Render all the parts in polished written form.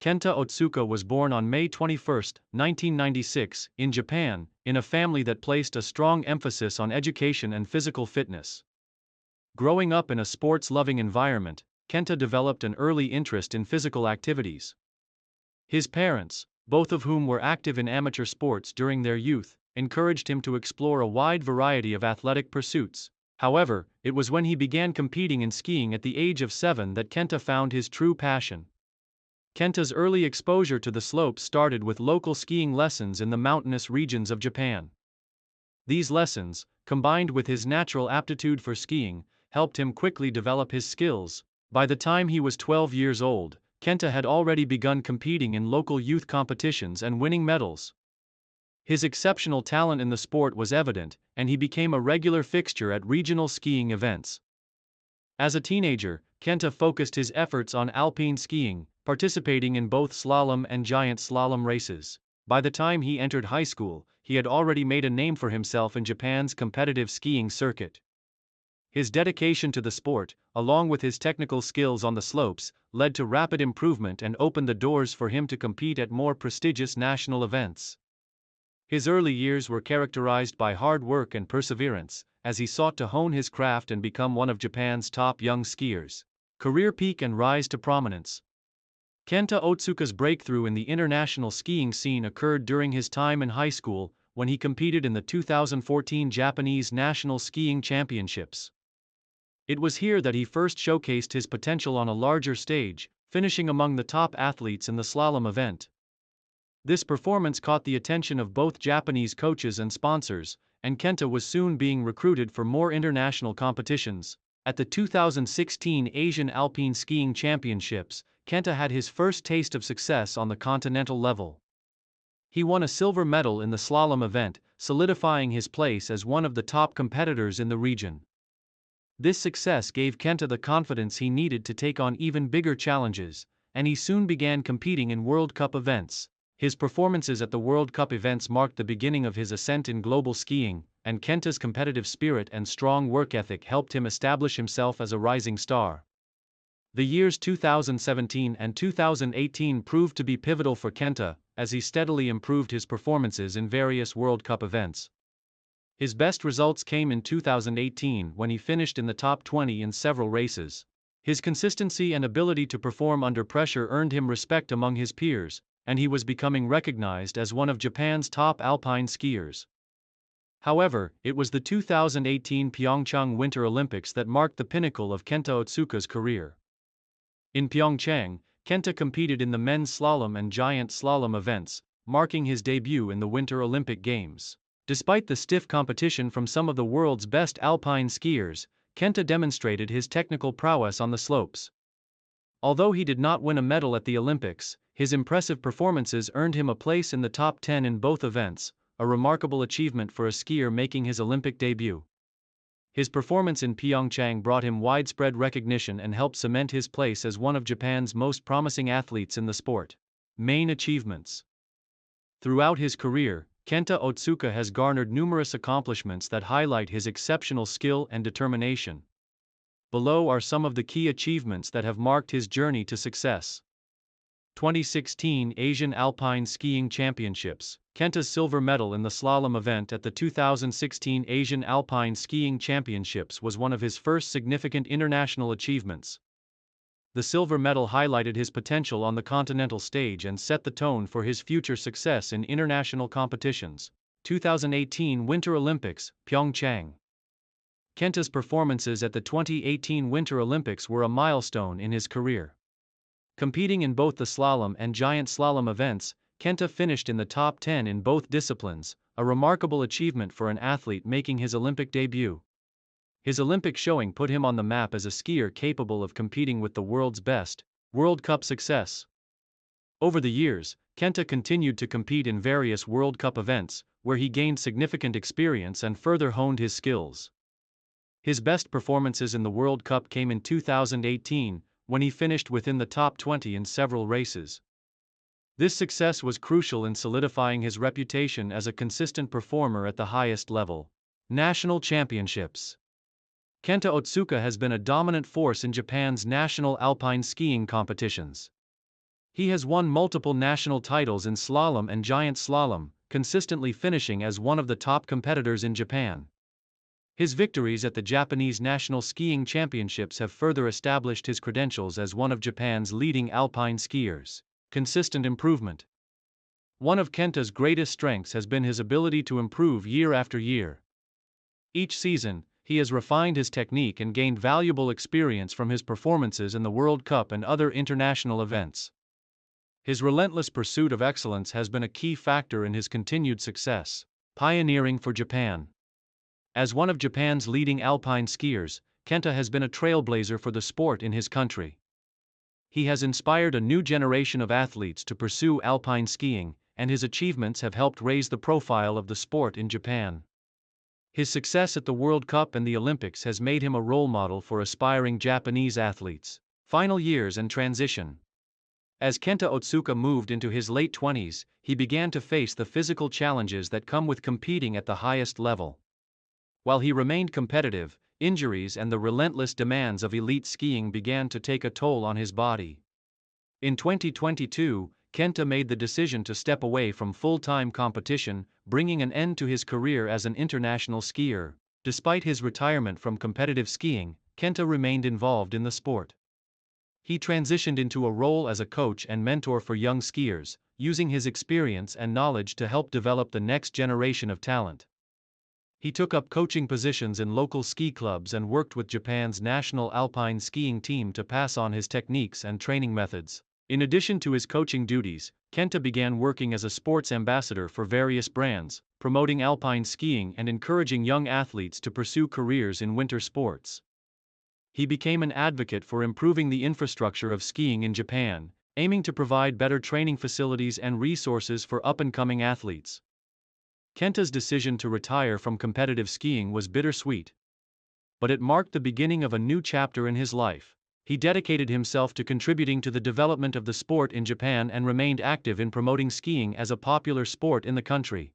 Kenta Otsuka was born on May 21, 1996, in Japan, in a family that placed a strong emphasis on education and physical fitness. Growing up in a sports-loving environment, Kenta developed an early interest in physical activities. His parents, both of whom were active in amateur sports during their youth, encouraged him to explore a wide variety of athletic pursuits. However, it was when he began competing in skiing at the age of 7 that Kenta found his true passion. Kenta's early exposure to the slopes started with local skiing lessons in the mountainous regions of Japan. These lessons, combined with his natural aptitude for skiing, helped him quickly develop his skills. By the time he was 12 years old, Kenta had already begun competing in local youth competitions and winning medals. His exceptional talent in the sport was evident, and he became a regular fixture at regional skiing events. As a teenager, Kenta focused his efforts on alpine skiing, participating in both slalom and giant slalom races. By the time he entered high school, he had already made a name for himself in Japan's competitive skiing circuit. His dedication to the sport, along with his technical skills on the slopes, led to rapid improvement and opened the doors for him to compete at more prestigious national events. His early years were characterized by hard work and perseverance, as he sought to hone his craft and become one of Japan's top young skiers. Career peak and rise to prominence. Kenta Otsuka's breakthrough in the international skiing scene occurred during his time in high school, when he competed in the 2014 Japanese National Skiing Championships. It was here that he first showcased his potential on a larger stage, finishing among the top athletes in the slalom event. This performance caught the attention of both Japanese coaches and sponsors, and Kenta was soon being recruited for more international competitions. At the 2016 Asian Alpine Skiing Championships, Kenta had his first taste of success on the continental level. He won a silver medal in the slalom event, solidifying his place as one of the top competitors in the region. This success gave Kenta the confidence he needed to take on even bigger challenges, and he soon began competing in World Cup events. His performances at the World Cup events marked the beginning of his ascent in global skiing, and Kenta's competitive spirit and strong work ethic helped him establish himself as a rising star. The years 2017 and 2018 proved to be pivotal for Kenta, as he steadily improved his performances in various World Cup events. His best results came in 2018 when he finished in the top 20 in several races. His consistency and ability to perform under pressure earned him respect among his peers, and he was becoming recognized as one of Japan's top alpine skiers. However, it was the 2018 Pyeongchang Winter Olympics that marked the pinnacle of Kenta Otsuka's career. In Pyeongchang, Kenta competed in the men's slalom and giant slalom events, marking his debut in the Winter Olympic Games. Despite the stiff competition from some of the world's best alpine skiers, Kenta demonstrated his technical prowess on the slopes. Although he did not win a medal at the Olympics, his impressive performances earned him a place in the top 10 in both events, a remarkable achievement for a skier making his Olympic debut. His performance in Pyeongchang brought him widespread recognition and helped cement his place as one of Japan's most promising athletes in the sport. Main achievements. Throughout his career, Kenta Otsuka has garnered numerous accomplishments that highlight his exceptional skill and determination. Below are some of the key achievements that have marked his journey to success. 2016 Asian Alpine Skiing Championships. Kenta's silver medal in the slalom event at the 2016 Asian Alpine Skiing Championships was one of his first significant international achievements. The silver medal highlighted his potential on the continental stage and set the tone for his future success in international competitions. 2018 Winter Olympics, Pyeongchang. Kenta's performances at the 2018 Winter Olympics were a milestone in his career. Competing in both the slalom and giant slalom events, Kenta finished in the top 10 in both disciplines, a remarkable achievement for an athlete making his Olympic debut. His Olympic showing put him on the map as a skier capable of competing with the world's best. World Cup success. Over the years, Kenta continued to compete in various World Cup events, where he gained significant experience and further honed his skills. His best performances in the World Cup came in 2018, when he finished within the top 20 in several races. This success was crucial in solidifying his reputation as a consistent performer at the highest level. National Championships. Kenta Otsuka has been a dominant force in Japan's national alpine skiing competitions. He has won multiple national titles in slalom and giant slalom, consistently finishing as one of the top competitors in Japan. His victories at the Japanese National Skiing Championships have further established his credentials as one of Japan's leading alpine skiers. Consistent improvement. One of Kenta's greatest strengths has been his ability to improve year after year. Each season, he has refined his technique and gained valuable experience from his performances in the World Cup and other international events. His relentless pursuit of excellence has been a key factor in his continued success. Pioneering for Japan. As one of Japan's leading alpine skiers, Kenta has been a trailblazer for the sport in his country. He has inspired a new generation of athletes to pursue alpine skiing, and his achievements have helped raise the profile of the sport in Japan. His success at the World Cup and the Olympics has made him a role model for aspiring Japanese athletes. Final years and transition. As Kenta Otsuka moved into his late 20s, he began to face the physical challenges that come with competing at the highest level. While he remained competitive, injuries and the relentless demands of elite skiing began to take a toll on his body. In 2022, Kenta made the decision to step away from full-time competition, bringing an end to his career as an international skier. Despite his retirement from competitive skiing, Kenta remained involved in the sport. He transitioned into a role as a coach and mentor for young skiers, using his experience and knowledge to help develop the next generation of talent. He took up coaching positions in local ski clubs and worked with Japan's national alpine skiing team to pass on his techniques and training methods. In addition to his coaching duties, Kenta began working as a sports ambassador for various brands, promoting alpine skiing and encouraging young athletes to pursue careers in winter sports. He became an advocate for improving the infrastructure of skiing in Japan, aiming to provide better training facilities and resources for up-and-coming athletes. Kenta's decision to retire from competitive skiing was bittersweet, but it marked the beginning of a new chapter in his life. He dedicated himself to contributing to the development of the sport in Japan and remained active in promoting skiing as a popular sport in the country.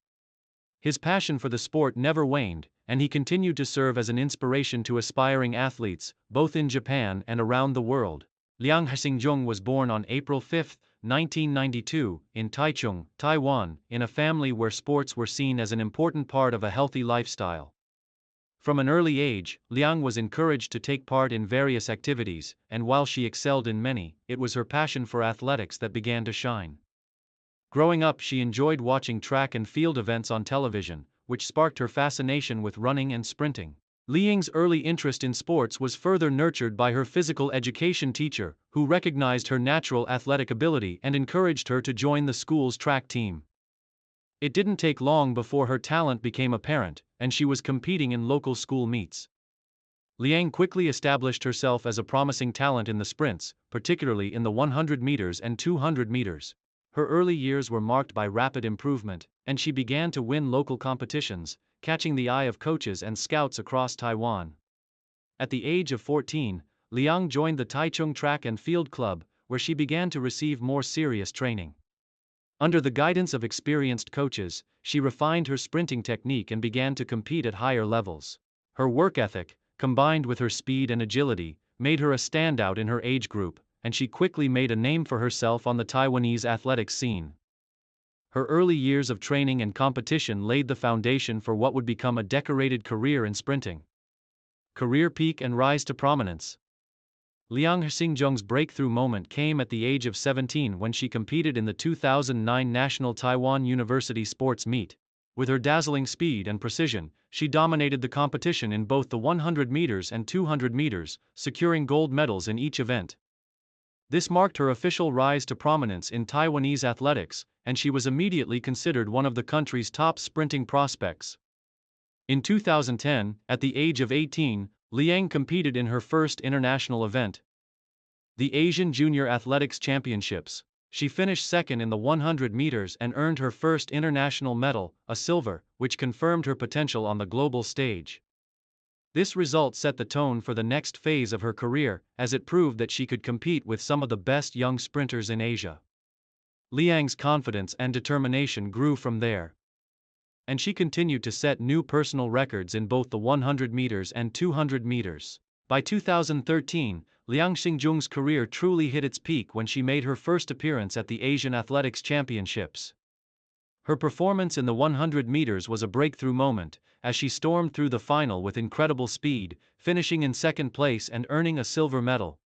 His passion for the sport never waned, and he continued to serve as an inspiration to aspiring athletes, both in Japan and around the world. Liang Xingjung was born on April 5, 1992, in Taichung, Taiwan, in a family where sports were seen as an important part of a healthy lifestyle. From an early age, Liang was encouraged to take part in various activities, and while she excelled in many, it was her passion for athletics that began to shine. Growing up, she enjoyed watching track and field events on television, which sparked her fascination with running and sprinting. Liang's early interest in sports was further nurtured by her physical education teacher, who recognized her natural athletic ability and encouraged her to join the school's track team. It didn't take long before her talent became apparent, and she was competing in local school meets. Liang quickly established herself as a promising talent in the sprints, particularly in the 100 meters and 200 meters. Her early years were marked by rapid improvement, and she began to win local competitions, catching the eye of coaches and scouts across Taiwan. At the age of 14, Liang joined the Taichung Track and Field Club, where she began to receive more serious training. Under the guidance of experienced coaches, she refined her sprinting technique and began to compete at higher levels. Her work ethic, combined with her speed and agility, made her a standout in her age group, and she quickly made a name for herself on the Taiwanese athletics scene. Her early years of training and competition laid the foundation for what would become a decorated career in sprinting. Career peak and rise to prominence. Liang Xingjung's breakthrough moment came at the age of 17 when she competed in the 2009 National Taiwan University Sports Meet. With her dazzling speed and precision, she dominated the competition in both the 100 meters and 200 meters, securing gold medals in each event. This marked her official rise to prominence in Taiwanese athletics, and she was immediately considered one of the country's top sprinting prospects. In 2010, at the age of 18, Liang competed in her first international event, the Asian Junior Athletics Championships. She finished second in the 100 meters and earned her first international medal, a silver, which confirmed her potential on the global stage. This result set the tone for the next phase of her career, as it proved that she could compete with some of the best young sprinters in Asia. Liang's confidence and determination grew from there, and she continued to set new personal records in both the 100 meters and 200 meters. By 2013, Liang Xingjung's career truly hit its peak when she made her first appearance at the Asian Athletics Championships. Her performance in the 100 meters was a breakthrough moment, as she stormed through the final with incredible speed, finishing in second place and earning a silver medal.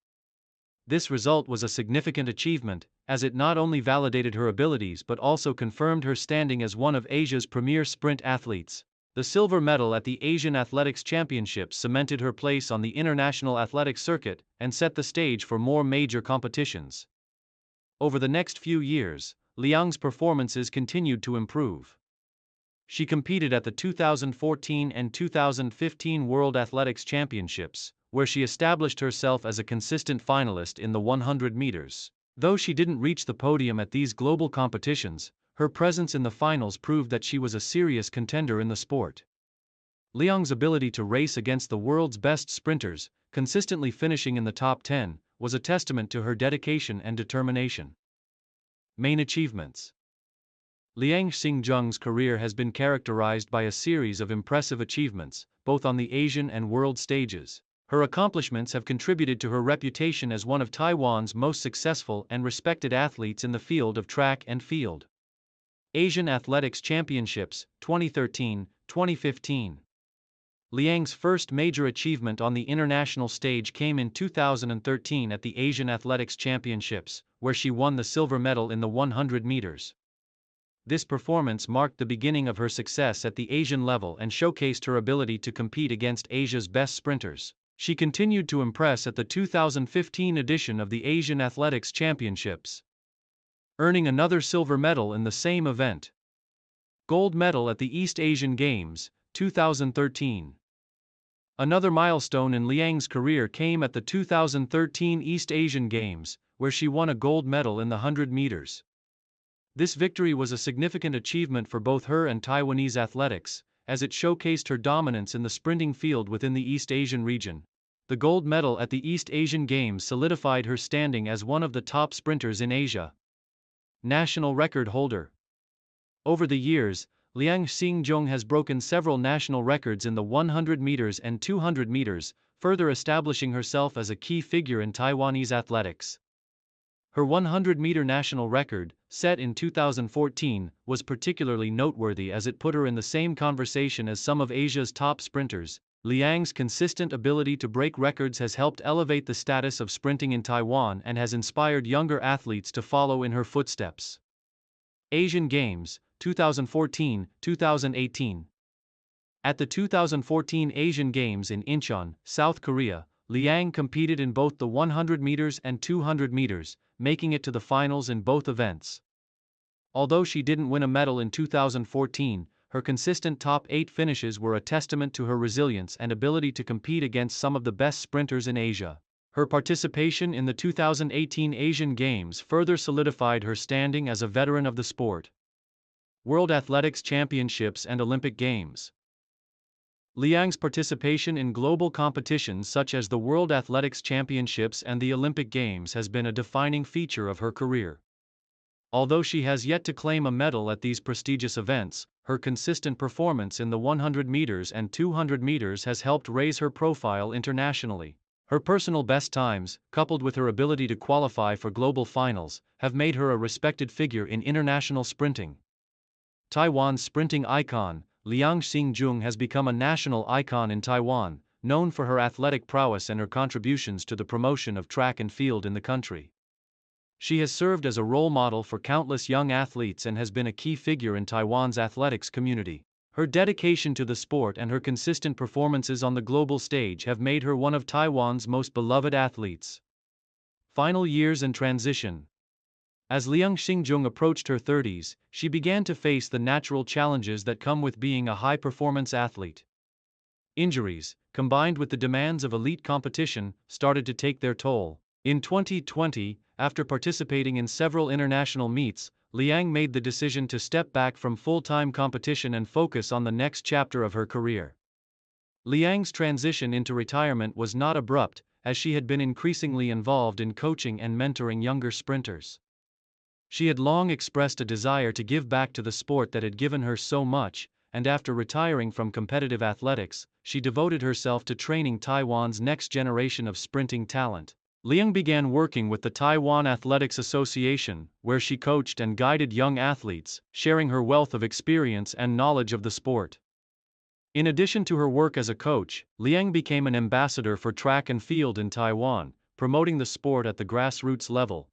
This result was a significant achievement, as it not only validated her abilities but also confirmed her standing as one of Asia's premier sprint athletes. The silver medal at the Asian Athletics Championships cemented her place on the international athletic circuit and set the stage for more major competitions. Over the next few years, Liang's performances continued to improve. She competed at the 2014 and 2015 World Athletics Championships, where she established herself as a consistent finalist in the 100 meters. Though she didn't reach the podium at these global competitions, her presence in the finals proved that she was a serious contender in the sport. Liang's ability to race against the world's best sprinters, consistently finishing in the top 10, was a testament to her dedication and determination. Main achievements. Liang Xingjung's career has been characterized by a series of impressive achievements, both on the Asian and world stages. Her accomplishments have contributed to her reputation as one of Taiwan's most successful and respected athletes in the field of track and field. Asian Athletics Championships, 2013-2015. Liang's first major achievement on the international stage came in 2013 at the Asian Athletics Championships, where she won the silver medal in the 100 meters. This performance marked the beginning of her success at the Asian level and showcased her ability to compete against Asia's best sprinters. She continued to impress at the 2015 edition of the Asian Athletics Championships, earning another silver medal in the same event. Gold medal at the East Asian Games, 2013. Another milestone in Liang's career came at the 2013 East Asian Games, where she won a gold medal in the 100 meters. This victory was a significant achievement for both her and Taiwanese athletics, as it showcased her dominance in the sprinting field within the East Asian region. The gold medal at the East Asian Games solidified her standing as one of the top sprinters in Asia. National record holder. Over the years, Liang Xingjung has broken several national records in the 100 meters and 200 meters, further establishing herself as a key figure in Taiwanese athletics. Her 100-meter national record, set in 2014, was particularly noteworthy as it put her in the same conversation as some of Asia's top sprinters. Liang's consistent ability to break records has helped elevate the status of sprinting in Taiwan and has inspired younger athletes to follow in her footsteps. Asian Games, 2014-2018. At the 2014 Asian Games in Incheon, South Korea, Liang competed in both the 100 meters and 200 meters, making it to the finals in both events. Although she didn't win a medal in 2014, her consistent top 8 finishes were a testament to her resilience and ability to compete against some of the best sprinters in Asia. Her participation in the 2018 Asian Games further solidified her standing as a veteran of the sport. World Athletics Championships and Olympic Games. Liang's participation in global competitions such as the World Athletics Championships and the Olympic Games has been a defining feature of her career. Although she has yet to claim a medal at these prestigious events, her consistent performance in the 100 meters and 200 meters has helped raise her profile internationally. Her personal best times, coupled with her ability to qualify for global finals, have made her a respected figure in international sprinting. Taiwan's sprinting icon, Liang Xingjung has become a national icon in Taiwan, known for her athletic prowess and her contributions to the promotion of track and field in the country. She has served as a role model for countless young athletes and has been a key figure in Taiwan's athletics community. Her dedication to the sport and her consistent performances on the global stage have made her one of Taiwan's most beloved athletes. Final years and transition. As Liang Xingjung approached her 30s, she began to face the natural challenges that come with being a high-performance athlete. Injuries, combined with the demands of elite competition, started to take their toll. In 2020, after participating in several international meets, Liang made the decision to step back from full-time competition and focus on the next chapter of her career. Liang's transition into retirement was not abrupt, as she had been increasingly involved in coaching and mentoring younger sprinters. She had long expressed a desire to give back to the sport that had given her so much, and after retiring from competitive athletics, she devoted herself to training Taiwan's next generation of sprinting talent. Liang began working with the Taiwan Athletics Association, where she coached and guided young athletes, sharing her wealth of experience and knowledge of the sport. In addition to her work as a coach, Liang became an ambassador for track and field in Taiwan, promoting the sport at the grassroots level.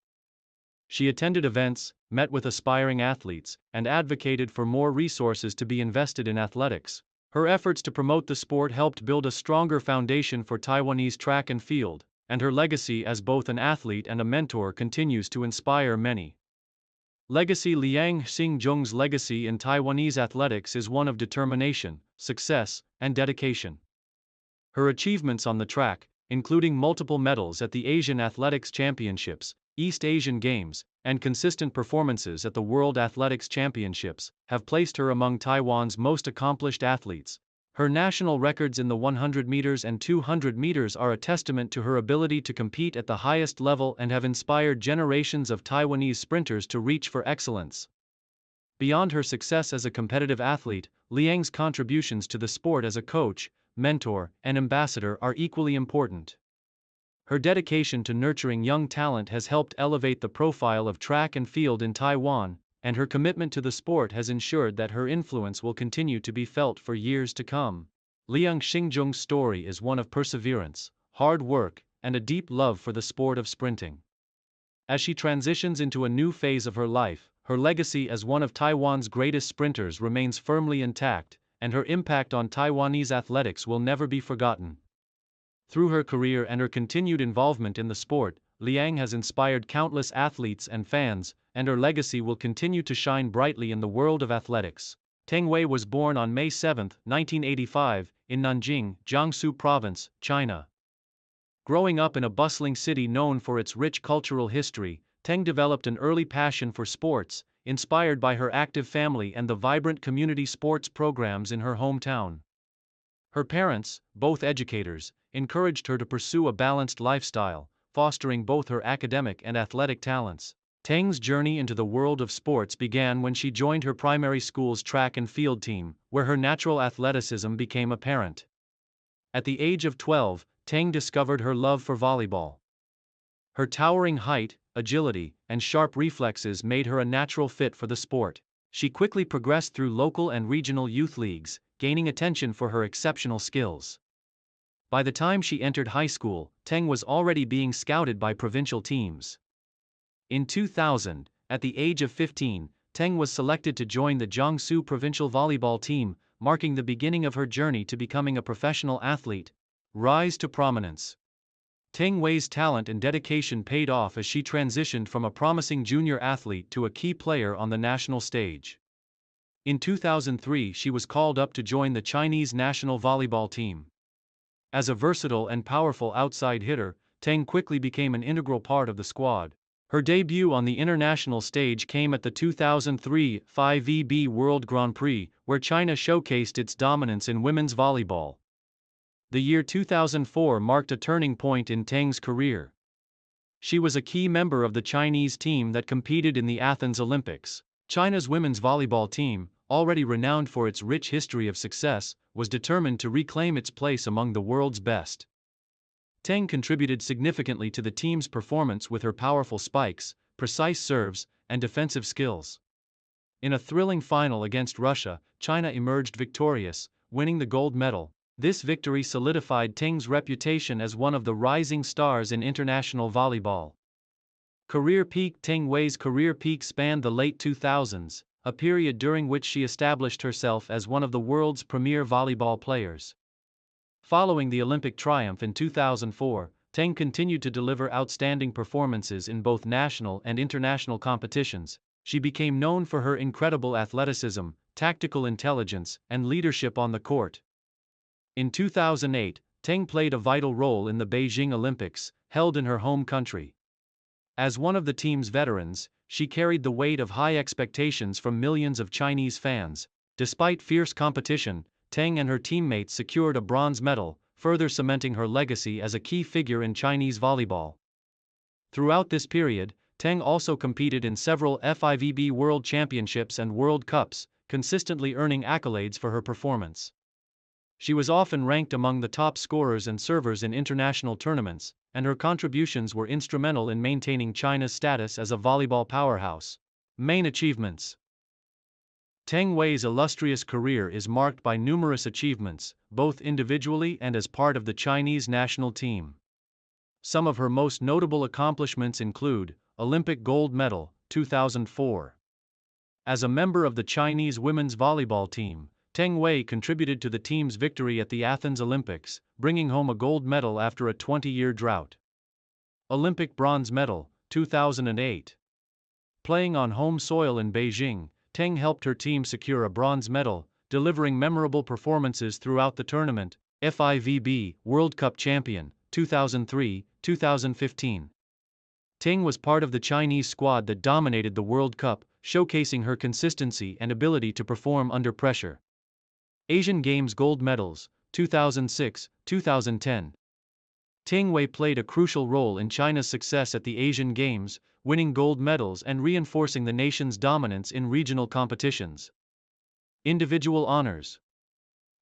She attended events, met with aspiring athletes, and advocated for more resources to be invested in athletics. Her efforts to promote the sport helped build a stronger foundation for Taiwanese track and field, and her legacy as both an athlete and a mentor continues to inspire many. Legacy. Liang Xingjung's legacy in Taiwanese athletics is one of determination, success, and dedication. Her achievements on the track, including multiple medals at the Asian Athletics Championships, East Asian Games, and consistent performances at the World Athletics Championships, have placed her among Taiwan's most accomplished athletes. Her national records in the 100 meters and 200 meters are a testament to her ability to compete at the highest level and have inspired generations of Taiwanese sprinters to reach for excellence. Beyond her success as a competitive athlete, Liang's contributions to the sport as a coach, mentor, and ambassador are equally important. Her dedication to nurturing young talent has helped elevate the profile of track and field in Taiwan, and her commitment to the sport has ensured that her influence will continue to be felt for years to come. Liang Xingjung's story is one of perseverance, hard work, and a deep love for the sport of sprinting. As she transitions into a new phase of her life, her legacy as one of Taiwan's greatest sprinters remains firmly intact, and her impact on Taiwanese athletics will never be forgotten. Through her career and her continued involvement in the sport, Liang has inspired countless athletes and fans, and her legacy will continue to shine brightly in the world of athletics. Teng Wei was born on May 7, 1985, in Nanjing, Jiangsu Province, China. Growing up in a bustling city known for its rich cultural history, Teng developed an early passion for sports, inspired by her active family and the vibrant community sports programs in her hometown. Her parents, both educators, encouraged her to pursue a balanced lifestyle, fostering both her academic and athletic talents. Teng's journey into the world of sports began when she joined her primary school's track and field team, where her natural athleticism became apparent. At the age of 12, Teng discovered her love for volleyball. Her towering height, agility, and sharp reflexes made her a natural fit for the sport. She quickly progressed through local and regional youth leagues, gaining attention for her exceptional skills. By the time she entered high school, Teng was already being scouted by provincial teams. In 2000, at the age of 15, Teng was selected to join the Jiangsu provincial volleyball team, marking the beginning of her journey to becoming a professional athlete. Rise to prominence. Teng Wei's talent and dedication paid off as she transitioned from a promising junior athlete to a key player on the national stage. In 2003, she was called up to join the Chinese national volleyball team. As a versatile and powerful outside hitter, Teng quickly became an integral part of the squad. Her debut on the international stage came at the 2003 FIVB World Grand Prix, where China showcased its dominance in women's volleyball. The year 2004 marked a turning point in Teng's career. She was a key member of the Chinese team that competed in the Athens Olympics. China's women's volleyball team, already renowned for its rich history of success, was determined to reclaim its place among the world's best. Teng contributed significantly to the team's performance with her powerful spikes, precise serves, and defensive skills. In a thrilling final against Russia, China emerged victorious, winning the gold medal. This victory solidified Teng's reputation as one of the rising stars in international volleyball. Career peak. Teng Wei's career peak spanned the late 2000s, a period during which she established herself as one of the world's premier volleyball players. Following the Olympic triumph in 2004, Teng continued to deliver outstanding performances in both national and international competitions. She became known for her incredible athleticism, tactical intelligence, and leadership on the court. In 2008, Teng played a vital role in the Beijing Olympics, held in her home country. As one of the team's veterans, she carried the weight of high expectations from millions of Chinese fans. Despite fierce competition, Teng and her teammates secured a bronze medal, further cementing her legacy as a key figure in Chinese volleyball. Throughout this period, Teng also competed in several FIVB World Championships and World Cups, consistently earning accolades for her performance. She was often ranked among the top scorers and servers in international tournaments, and her contributions were instrumental in maintaining China's status as a volleyball powerhouse. Main achievements. Teng Wei's illustrious career is marked by numerous achievements, both individually and as part of the Chinese national team. Some of her most notable accomplishments include Olympic gold medal, 2004. As a member of the Chinese women's volleyball team, Teng Wei contributed to the team's victory at the Athens Olympics, bringing home a gold medal after a 20-year drought. Olympic bronze medal, 2008. Playing on home soil in Beijing, Teng helped her team secure a bronze medal, delivering memorable performances throughout the tournament. FIVB World Cup champion, 2003, 2015. Teng was part of the Chinese squad that dominated the World Cup, showcasing her consistency and ability to perform under pressure. Asian Games gold medals, 2006, 2010. Teng Wei played a crucial role in China's success at the Asian Games, winning gold medals and reinforcing the nation's dominance in regional competitions. Individual honors.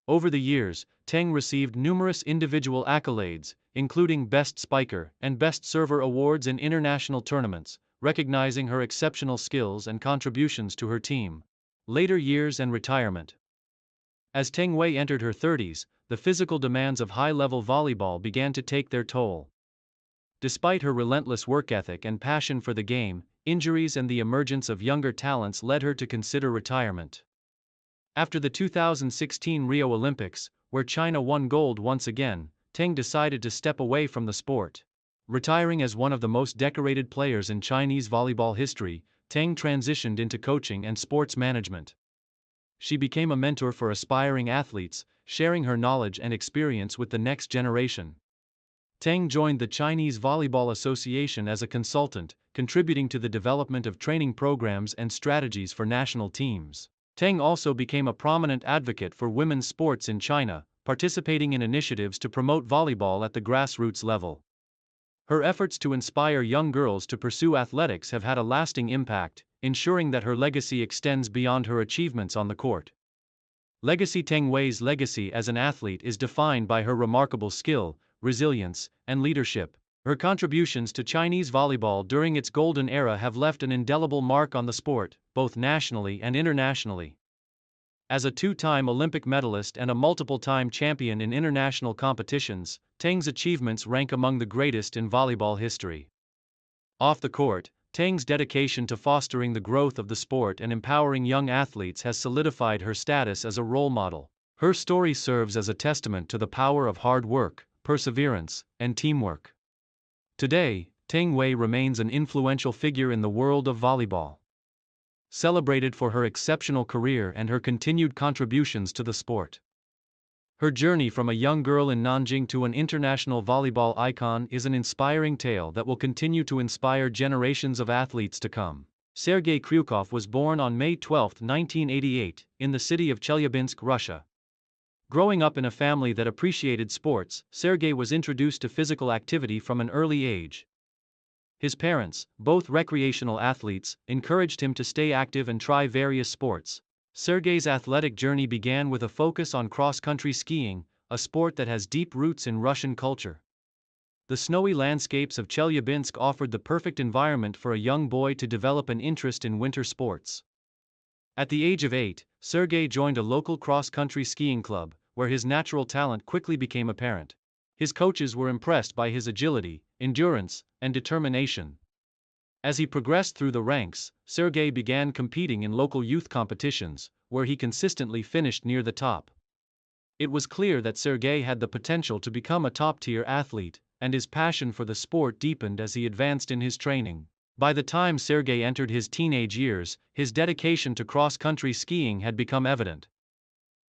Over the years, Teng received numerous individual accolades, including Best Spiker and Best Server awards in international tournaments, recognizing her exceptional skills and contributions to her team. Later years and retirement. As Teng Wei entered her 30s, the physical demands of high-level volleyball began to take their toll. Despite her relentless work ethic and passion for the game, injuries and the emergence of younger talents led her to consider retirement. After the 2016 Rio Olympics, where China won gold once again, Teng decided to step away from the sport. Retiring as one of the most decorated players in Chinese volleyball history, Teng transitioned into coaching and sports management. She became a mentor for aspiring athletes, sharing her knowledge and experience with the next generation. Teng joined the Chinese Volleyball Association as a consultant, contributing to the development of training programs and strategies for national teams. Teng also became a prominent advocate for women's sports in China, participating in initiatives to promote volleyball at the grassroots level. Her efforts to inspire young girls to pursue athletics have had a lasting impact, ensuring that her legacy extends beyond her achievements on the court. Legacy. Teng Wei's legacy as an athlete is defined by her remarkable skill, resilience, and leadership. Her contributions to Chinese volleyball during its golden era have left an indelible mark on the sport, both nationally and internationally. As a two-time Olympic medalist and a multiple-time champion in international competitions, Teng's achievements rank among the greatest in volleyball history. Off the court, Teng's dedication to fostering the growth of the sport and empowering young athletes has solidified her status as a role model. Her story serves as a testament to the power of hard work, perseverance, and teamwork. Today, Teng Wei remains an influential figure in the world of volleyball. Celebrated for her exceptional career and her continued contributions to the sport. Her journey from a young girl in Nanjing to an international volleyball icon is an inspiring tale that will continue to inspire generations of athletes to come. Sergei Kryukov was born on May 12, 1988, in the city of Chelyabinsk, Russia. Growing up in a family that appreciated sports, Sergei was introduced to physical activity from an early age. His parents, both recreational athletes, encouraged him to stay active and try various sports. Sergei's athletic journey began with a focus on cross-country skiing, a sport that has deep roots in Russian culture. The snowy landscapes of Chelyabinsk offered the perfect environment for a young boy to develop an interest in winter sports. At the age of 8, Sergei joined a local cross-country skiing club, where his natural talent quickly became apparent. His coaches were impressed by his agility, endurance, and determination. As he progressed through the ranks, Sergei began competing in local youth competitions, where he consistently finished near the top. It was clear that Sergei had the potential to become a top-tier athlete, and his passion for the sport deepened as he advanced in his training. By the time Sergei entered his teenage years, his dedication to cross-country skiing had become evident.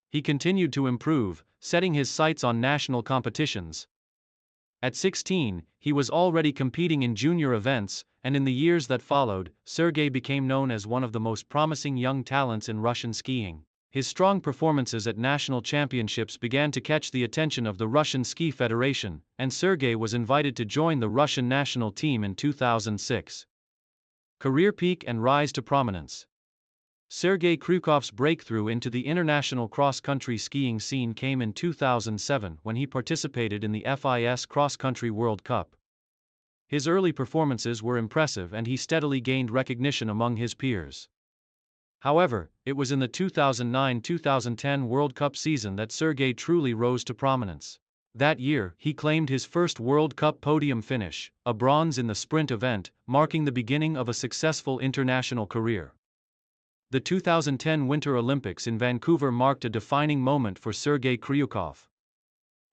He continued to improve, setting his sights on national competitions. At 16, he was already competing in junior events, and in the years that followed, Sergei became known as one of the most promising young talents in Russian skiing. His strong performances at national championships began to catch the attention of the Russian Ski Federation, and Sergei was invited to join the Russian national team in 2006. Career peak and rise to prominence. Sergei Kryukov's breakthrough into the international cross-country skiing scene came in 2007 when he participated in the FIS Cross Country World Cup. His early performances were impressive and he steadily gained recognition among his peers. However, it was in the 2009-2010 World Cup season that Sergei truly rose to prominence. That year, he claimed his first World Cup podium finish, a bronze in the sprint event, marking the beginning of a successful international career. The 2010 Winter Olympics in Vancouver marked a defining moment for Sergei Kryukov.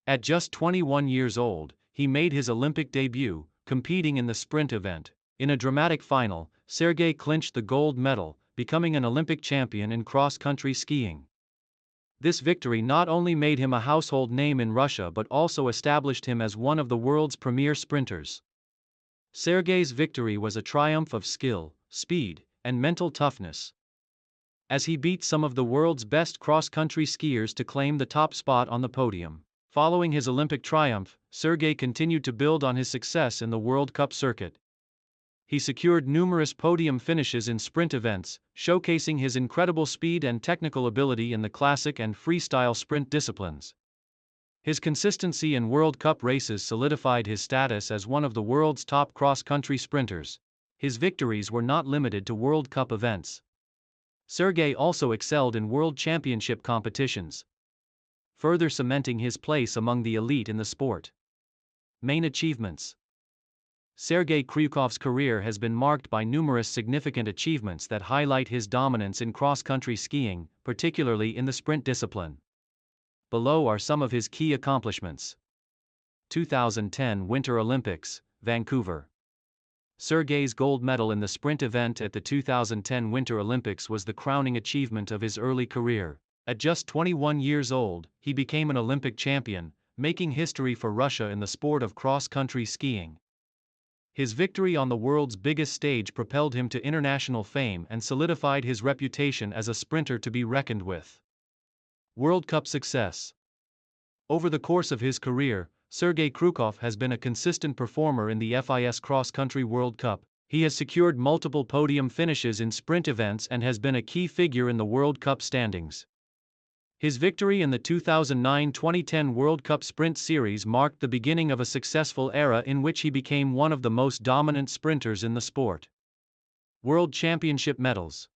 At just 21 years old, he made his Olympic debut, competing in the sprint event. In a dramatic final, Sergei clinched the gold medal, becoming an Olympic champion in cross-country skiing. This victory not only made him a household name in Russia but also established him as one of the world's premier sprinters. Sergei's victory was a triumph of skill, speed, and mental toughness, as he beat some of the world's best cross-country skiers to claim the top spot on the podium. Following his Olympic triumph, Sergei continued to build on his success in the World Cup circuit. He secured numerous podium finishes in sprint events, showcasing his incredible speed and technical ability in the classic and freestyle sprint disciplines. His consistency in World Cup races solidified his status as one of the world's top cross-country sprinters. His victories were not limited to World Cup events. Sergei also excelled in World Championship competitions, further cementing his place among the elite in the sport. Main achievements. Sergei Kryukov's career has been marked by numerous significant achievements that highlight his dominance in cross-country skiing, particularly in the sprint discipline. Below are some of his key accomplishments. 2010 Winter Olympics, Vancouver. Sergei's gold medal in the sprint event at the 2010 Winter Olympics was the crowning achievement of his early career. At just 21 years old, he became an Olympic champion, making history for Russia in the sport of cross-country skiing. His victory on the world's biggest stage propelled him to international fame and solidified his reputation as a sprinter to be reckoned with. World Cup success. Over the course of his career, Sergei Kryukov has been a consistent performer in the FIS Cross Country World Cup. He has secured multiple podium finishes in sprint events and has been a key figure in the World Cup standings. His victory in the 2009-2010 World Cup Sprint Series marked the beginning of a successful era in which he became one of the most dominant sprinters in the sport. World Championship medals.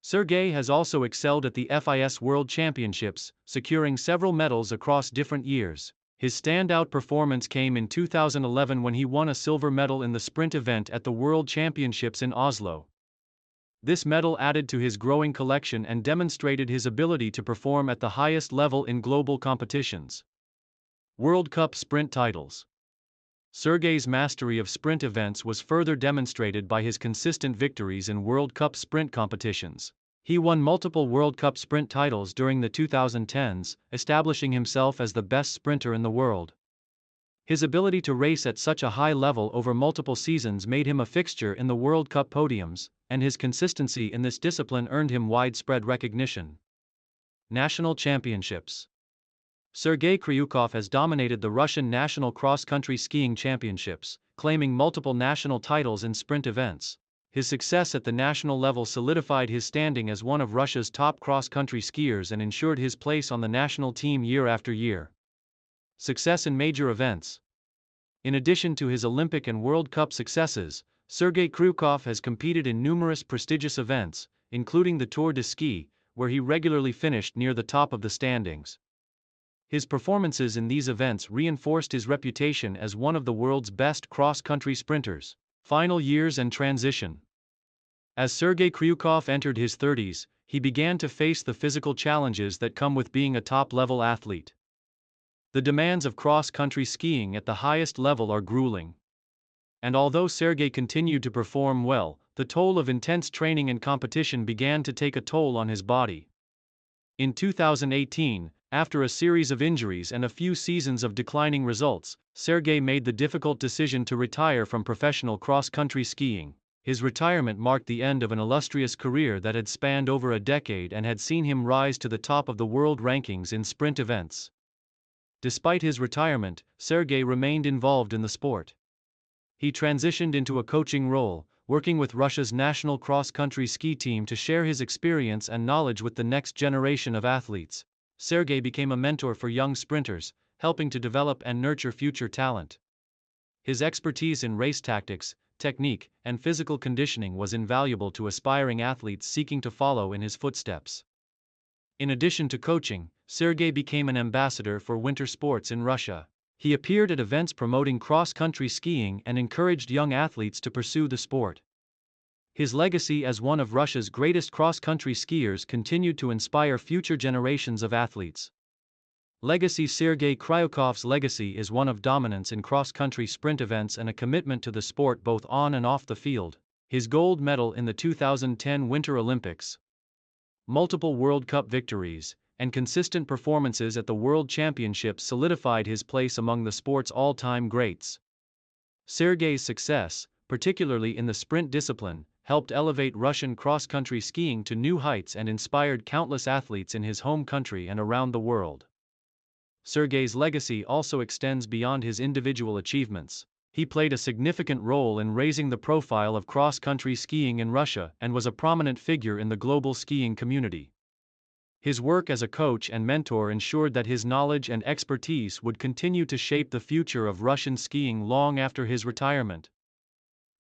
Sergei has also excelled at the FIS World Championships, securing several medals across different years. His standout performance came in 2011 when he won a silver medal in the sprint event at the World Championships in Oslo. This medal added to his growing collection and demonstrated his ability to perform at the highest level in global competitions. World Cup sprint titles. Sergei's mastery of sprint events was further demonstrated by his consistent victories in World Cup sprint competitions. He won multiple World Cup sprint titles during the 2010s, establishing himself as the best sprinter in the world. His ability to race at such a high level over multiple seasons made him a fixture in the World Cup podiums, and his consistency in this discipline earned him widespread recognition. National Championships. Sergei Kryukov has dominated the Russian National Cross-Country Skiing Championships, claiming multiple national titles in sprint events. His success at the national level solidified his standing as one of Russia's top cross-country skiers and ensured his place on the national team year after year. Success in major events. In addition to his Olympic and World Cup successes, Sergei Kryukov has competed in numerous prestigious events, including the Tour de Ski, where he regularly finished near the top of the standings. His performances in these events reinforced his reputation as one of the world's best cross-country sprinters. Final years and transition. As Sergei Kryukov entered his 30s, he began to face the physical challenges that come with being a top-level athlete. The demands of cross-country skiing at the highest level are grueling. And although Sergei continued to perform well, the toll of intense training and competition began to take a toll on his body. In 2018, after a series of injuries and a few seasons of declining results, Sergei made the difficult decision to retire from professional cross-country skiing. His retirement marked the end of an illustrious career that had spanned over a decade and had seen him rise to the top of the world rankings in sprint events. Despite his retirement, Sergei remained involved in the sport. He transitioned into a coaching role, working with Russia's national cross-country ski team to share his experience and knowledge with the next generation of athletes. Sergei became a mentor for young sprinters, helping to develop and nurture future talent. His expertise in race tactics, technique, and physical conditioning was invaluable to aspiring athletes seeking to follow in his footsteps. In addition to coaching, Sergei became an ambassador for winter sports in Russia. He appeared at events promoting cross-country skiing and encouraged young athletes to pursue the sport. His legacy as one of Russia's greatest cross-country skiers continued to inspire future generations of athletes. Legacy: Sergei Kryakov's legacy is one of dominance in cross-country sprint events and a commitment to the sport both on and off the field. His gold medal in the 2010 Winter Olympics, multiple World Cup victories, and consistent performances at the World Championships solidified his place among the sport's all-time greats. Sergei's success, particularly in the sprint discipline, helped elevate Russian cross-country skiing to new heights and inspired countless athletes in his home country and around the world. Sergei's legacy also extends beyond his individual achievements. He played a significant role in raising the profile of cross-country skiing in Russia and was a prominent figure in the global skiing community. His work as a coach and mentor ensured that his knowledge and expertise would continue to shape the future of Russian skiing long after his retirement.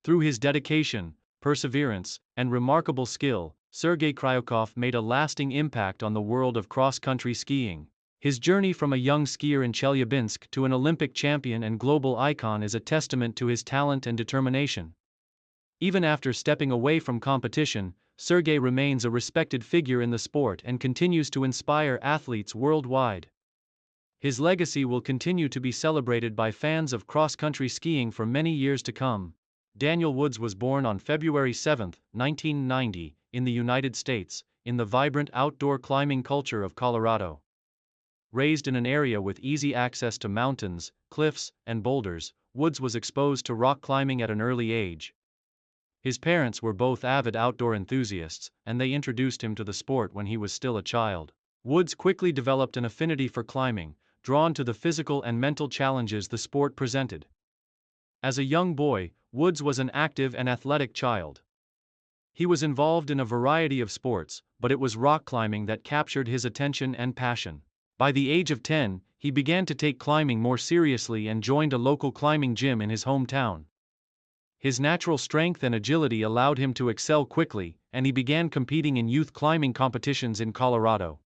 Through his dedication, perseverance, and remarkable skill, Sergei Kryakov made a lasting impact on the world of cross-country skiing. His journey from a young skier in Chelyabinsk to an Olympic champion and global icon is a testament to his talent and determination. Even after stepping away from competition, Sergei remains a respected figure in the sport and continues to inspire athletes worldwide. His legacy will continue to be celebrated by fans of cross-country skiing for many years to come. Daniel Woods was born on February 7, 1990, in the United States, in the vibrant outdoor climbing culture of Colorado. Raised in an area with easy access to mountains, cliffs, and boulders, Woods was exposed to rock climbing at an early age. His parents were both avid outdoor enthusiasts, and they introduced him to the sport when he was still a child. Woods quickly developed an affinity for climbing, drawn to the physical and mental challenges the sport presented. As a young boy, Woods was an active and athletic child. He was involved in a variety of sports, but it was rock climbing that captured his attention and passion. By the age of 10, he began to take climbing more seriously and joined a local climbing gym in his hometown. His natural strength and agility allowed him to excel quickly, and he began competing in youth climbing competitions in Colorado.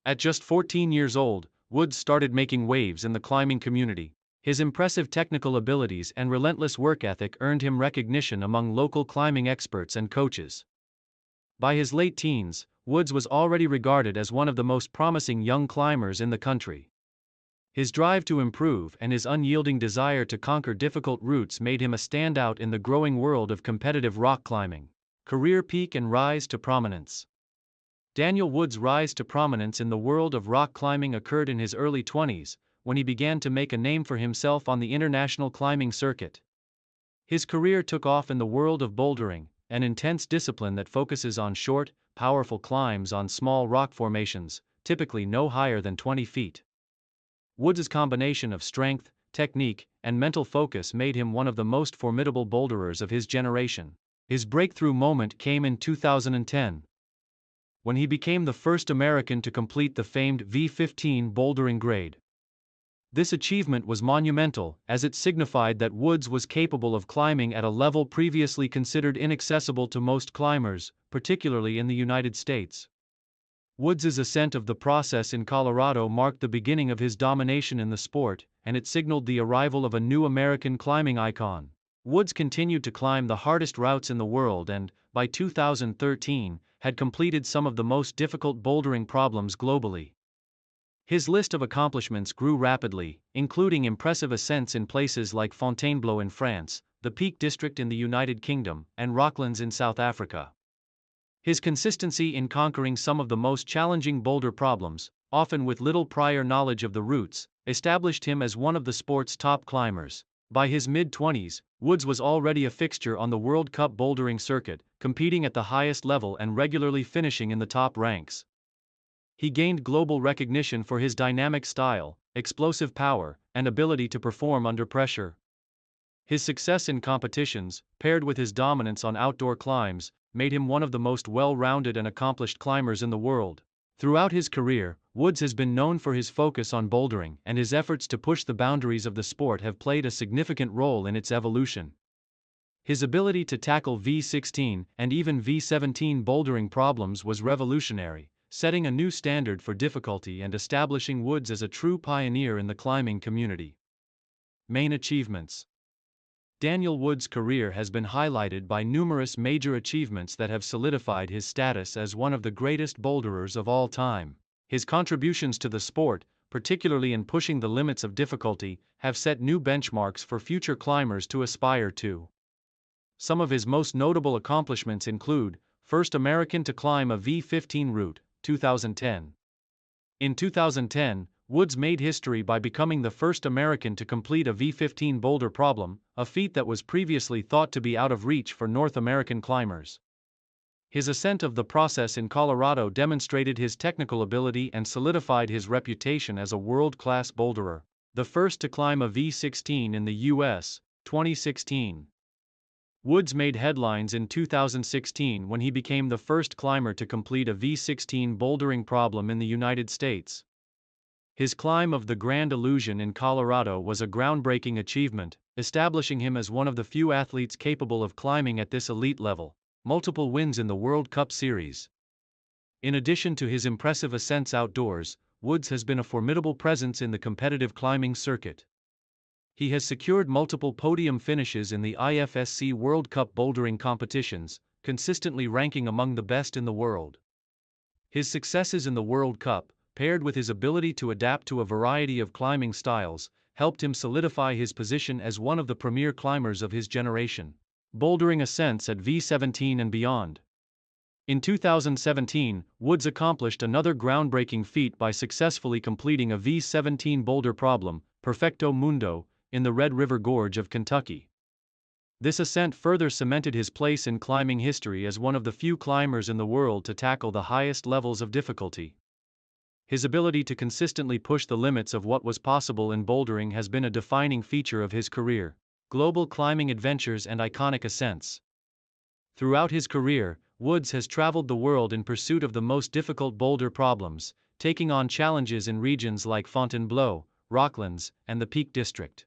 At just 14 years old, Woods started making waves in the climbing community. His impressive technical abilities and relentless work ethic earned him recognition among local climbing experts and coaches. By his late teens, Woods was already regarded as one of the most promising young climbers in the country. His drive to improve and his unyielding desire to conquer difficult routes made him a standout in the growing world of competitive rock climbing. Career peak and rise to prominence. Daniel Woods' rise to prominence in the world of rock climbing occurred in his early 20s, when he began to make a name for himself on the international climbing circuit. His career took off in the world of bouldering, an intense discipline that focuses on short, powerful climbs on small rock formations, typically no higher than 20 feet. Woods' combination of strength, technique, and mental focus made him one of the most formidable boulderers of his generation. His breakthrough moment came in 2010, when he became the first American to complete the famed V15 bouldering grade. This achievement was monumental, as it signified that Woods was capable of climbing at a level previously considered inaccessible to most climbers, particularly in the United States. Woods' ascent of the process in Colorado marked the beginning of his domination in the sport, and it signaled the arrival of a new American climbing icon. Woods continued to climb the hardest routes in the world and, by 2013, had completed some of the most difficult bouldering problems globally. His list of accomplishments grew rapidly, including impressive ascents in places like Fontainebleau in France, the Peak District in the United Kingdom, and Rocklands in South Africa. His consistency in conquering some of the most challenging boulder problems, often with little prior knowledge of the routes, established him as one of the sport's top climbers. By his mid-20s, Woods was already a fixture on the World Cup bouldering circuit, competing at the highest level and regularly finishing in the top ranks. He gained global recognition for his dynamic style, explosive power, and ability to perform under pressure. His success in competitions, paired with his dominance on outdoor climbs, made him one of the most well-rounded and accomplished climbers in the world. Throughout his career, Woods has been known for his focus on bouldering, and his efforts to push the boundaries of the sport have played a significant role in its evolution. His ability to tackle V16 and even V17 bouldering problems was revolutionary, setting a new standard for difficulty and establishing Woods as a true pioneer in the climbing community. Main achievements. Daniel Woods' career has been highlighted by numerous major achievements that have solidified his status as one of the greatest boulderers of all time. His contributions to the sport, particularly in pushing the limits of difficulty, have set new benchmarks for future climbers to aspire to. Some of his most notable accomplishments include: first American to climb a V15 route, 2010. In 2010, Woods made history by becoming the first American to complete a V15 boulder problem, a feat that was previously thought to be out of reach for North American climbers. His ascent of the process in Colorado demonstrated his technical ability and solidified his reputation as a world-class boulderer. The first to climb a V16 in the U.S., 2016. Woods made headlines in 2016 when he became the first climber to complete a V16 bouldering problem in the United States. His climb of the Grand Illusion in Colorado was a groundbreaking achievement, establishing him as one of the few athletes capable of climbing at this elite level. Multiple wins in the World Cup Series. In addition to his impressive ascents outdoors, Woods has been a formidable presence in the competitive climbing circuit. He has secured multiple podium finishes in the IFSC World Cup bouldering competitions, consistently ranking among the best in the world. His successes in the World Cup, paired with his ability to adapt to a variety of climbing styles, helped him solidify his position as one of the premier climbers of his generation. Bouldering ascents at V17 and beyond. In 2017, Woods accomplished another groundbreaking feat by successfully completing a V17 boulder problem, Perfecto Mundo, in the Red River Gorge of Kentucky. This ascent further cemented his place in climbing history as one of the few climbers in the world to tackle the highest levels of difficulty. His ability to consistently push the limits of what was possible in bouldering has been a defining feature of his career. Global climbing adventures and iconic ascents. Throughout his career, Woods has traveled the world in pursuit of the most difficult boulder problems, taking on challenges in regions like Fontainebleau, Rocklands, and the Peak District.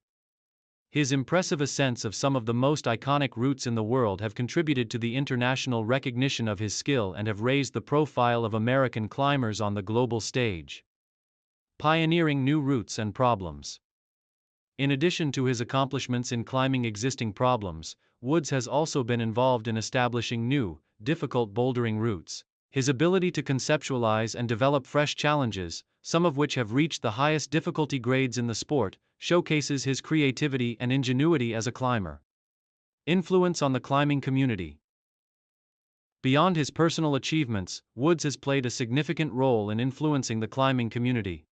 His impressive ascents of some of the most iconic routes in the world have contributed to the international recognition of his skill and have raised the profile of American climbers on the global stage. Pioneering new routes and problems. In addition to his accomplishments in climbing existing problems, Woods has also been involved in establishing new, difficult bouldering routes. His ability to conceptualize and develop fresh challenges, some of which have reached the highest difficulty grades in the sport, showcases his creativity and ingenuity as a climber. Influence on the climbing community. Beyond his personal achievements, Woods has played a significant role in influencing the climbing community.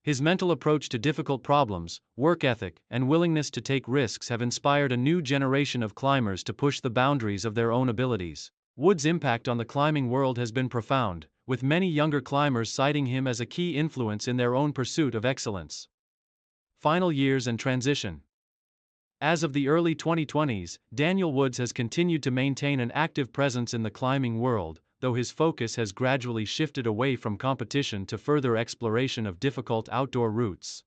His mental approach to difficult problems, work ethic, and willingness to take risks have inspired a new generation of climbers to push the boundaries of their own abilities. Woods' impact on the climbing world has been profound, with many younger climbers citing him as a key influence in their own pursuit of excellence. Final years and transition. As of the early 2020s, Daniel Woods has continued to maintain an active presence in the climbing world, though his focus has gradually shifted away from competition to further exploration of difficult outdoor routes.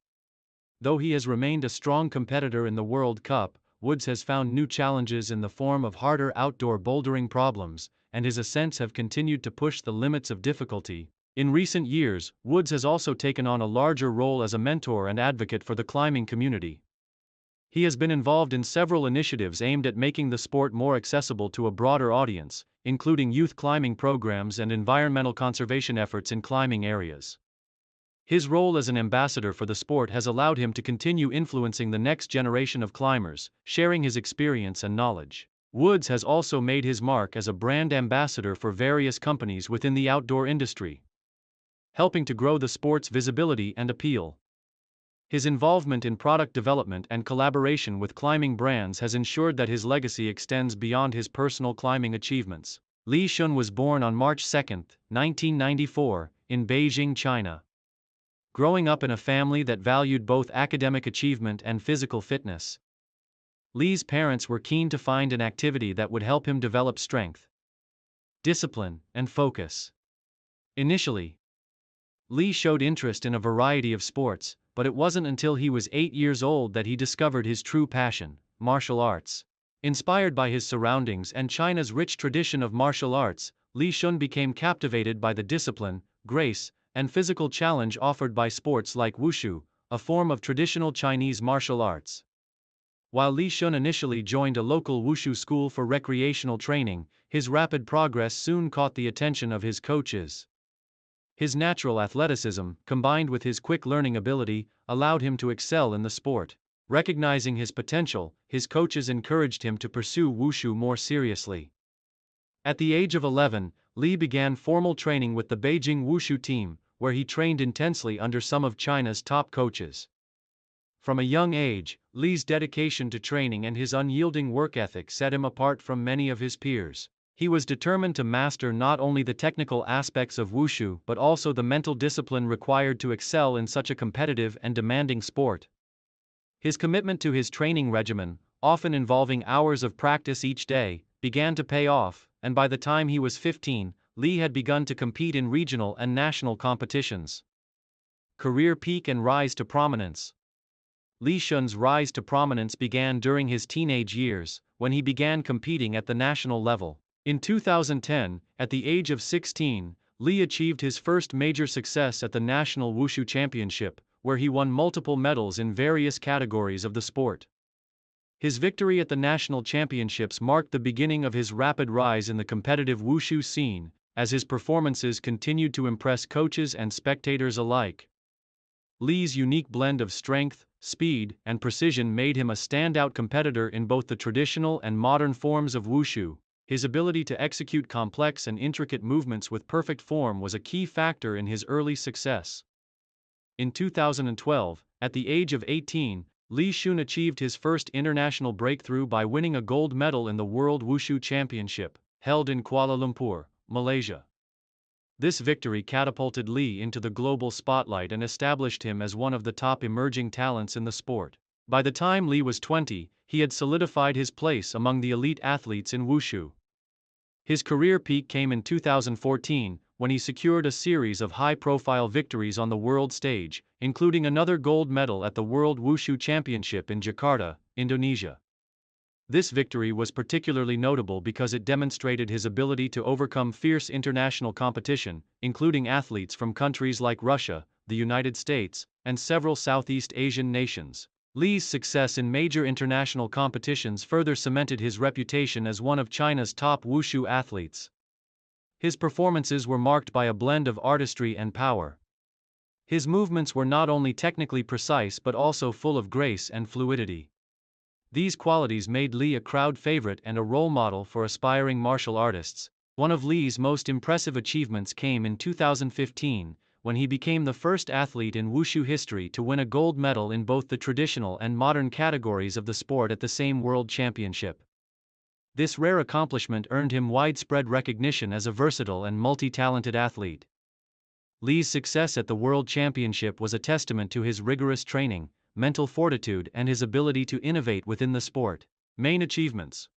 Though he has remained a strong competitor in the World Cup, Woods has found new challenges in the form of harder outdoor bouldering problems, and his ascents have continued to push the limits of difficulty. In recent years, Woods has also taken on a larger role as a mentor and advocate for the climbing community. He has been involved in several initiatives aimed at making the sport more accessible to a broader audience, including youth climbing programs and environmental conservation efforts in climbing areas. His role as an ambassador for the sport has allowed him to continue influencing the next generation of climbers, sharing his experience and knowledge. Woods has also made his mark as a brand ambassador for various companies within the outdoor industry, helping to grow the sport's visibility and appeal. His involvement in product development and collaboration with climbing brands has ensured that his legacy extends beyond his personal climbing achievements. Li Shun was born on March 2, 1994, in Beijing, China. Growing up in a family that valued both academic achievement and physical fitness, Li's parents were keen to find an activity that would help him develop strength, discipline, and focus. Initially, Li showed interest in a variety of sports, but it wasn't until he was 8 years old that he discovered his true passion, martial arts. Inspired by his surroundings and China's rich tradition of martial arts, Li Shun became captivated by the discipline, grace, and physical challenge offered by sports like wushu, a form of traditional Chinese martial arts. While Li Shun initially joined a local wushu school for recreational training, his rapid progress soon caught the attention of his coaches. His natural athleticism, combined with his quick learning ability, allowed him to excel in the sport. Recognizing his potential, his coaches encouraged him to pursue wushu more seriously. At the age of 11, Li began formal training with the Beijing Wushu team, where he trained intensely under some of China's top coaches. From a young age, Li's dedication to training and his unyielding work ethic set him apart from many of his peers. He was determined to master not only the technical aspects of wushu but also the mental discipline required to excel in such a competitive and demanding sport. His commitment to his training regimen, often involving hours of practice each day, began to pay off, and by the time he was 15, Li had begun to compete in regional and national competitions. Career peak and rise to prominence. Li Shun's rise to prominence began during his teenage years, when he began competing at the national level. In 2010, at the age of 16, Li achieved his first major success at the National Wushu Championship, where he won multiple medals in various categories of the sport. His victory at the national championships marked the beginning of his rapid rise in the competitive wushu scene, as his performances continued to impress coaches and spectators alike. Li's unique blend of strength, speed, and precision made him a standout competitor in both the traditional and modern forms of wushu. His ability to execute complex and intricate movements with perfect form was a key factor in his early success. In 2012, at the age of 18, Li Shun achieved his first international breakthrough by winning a gold medal in the World Wushu Championship, held in Kuala Lumpur, Malaysia. This victory catapulted Li into the global spotlight and established him as one of the top emerging talents in the sport. By the time Li was 20, he had solidified his place among the elite athletes in wushu. His career peak came in 2014, when he secured a series of high-profile victories on the world stage, including another gold medal at the World Wushu Championship in Jakarta, Indonesia. This victory was particularly notable because it demonstrated his ability to overcome fierce international competition, including athletes from countries like Russia, the United States, and several Southeast Asian nations. Li's success in major international competitions further cemented his reputation as one of China's top wushu athletes. His performances were marked by a blend of artistry and power. His movements were not only technically precise but also full of grace and fluidity. These qualities made Li a crowd favorite and a role model for aspiring martial artists. One of Li's most impressive achievements came in 2015, when he became the first athlete in wushu history to win a gold medal in both the traditional and modern categories of the sport at the same World Championship. This rare accomplishment earned him widespread recognition as a versatile and multi-talented athlete. Li's success at the World Championship was a testament to his rigorous training, mental fortitude, and his ability to innovate within the sport. Main achievements.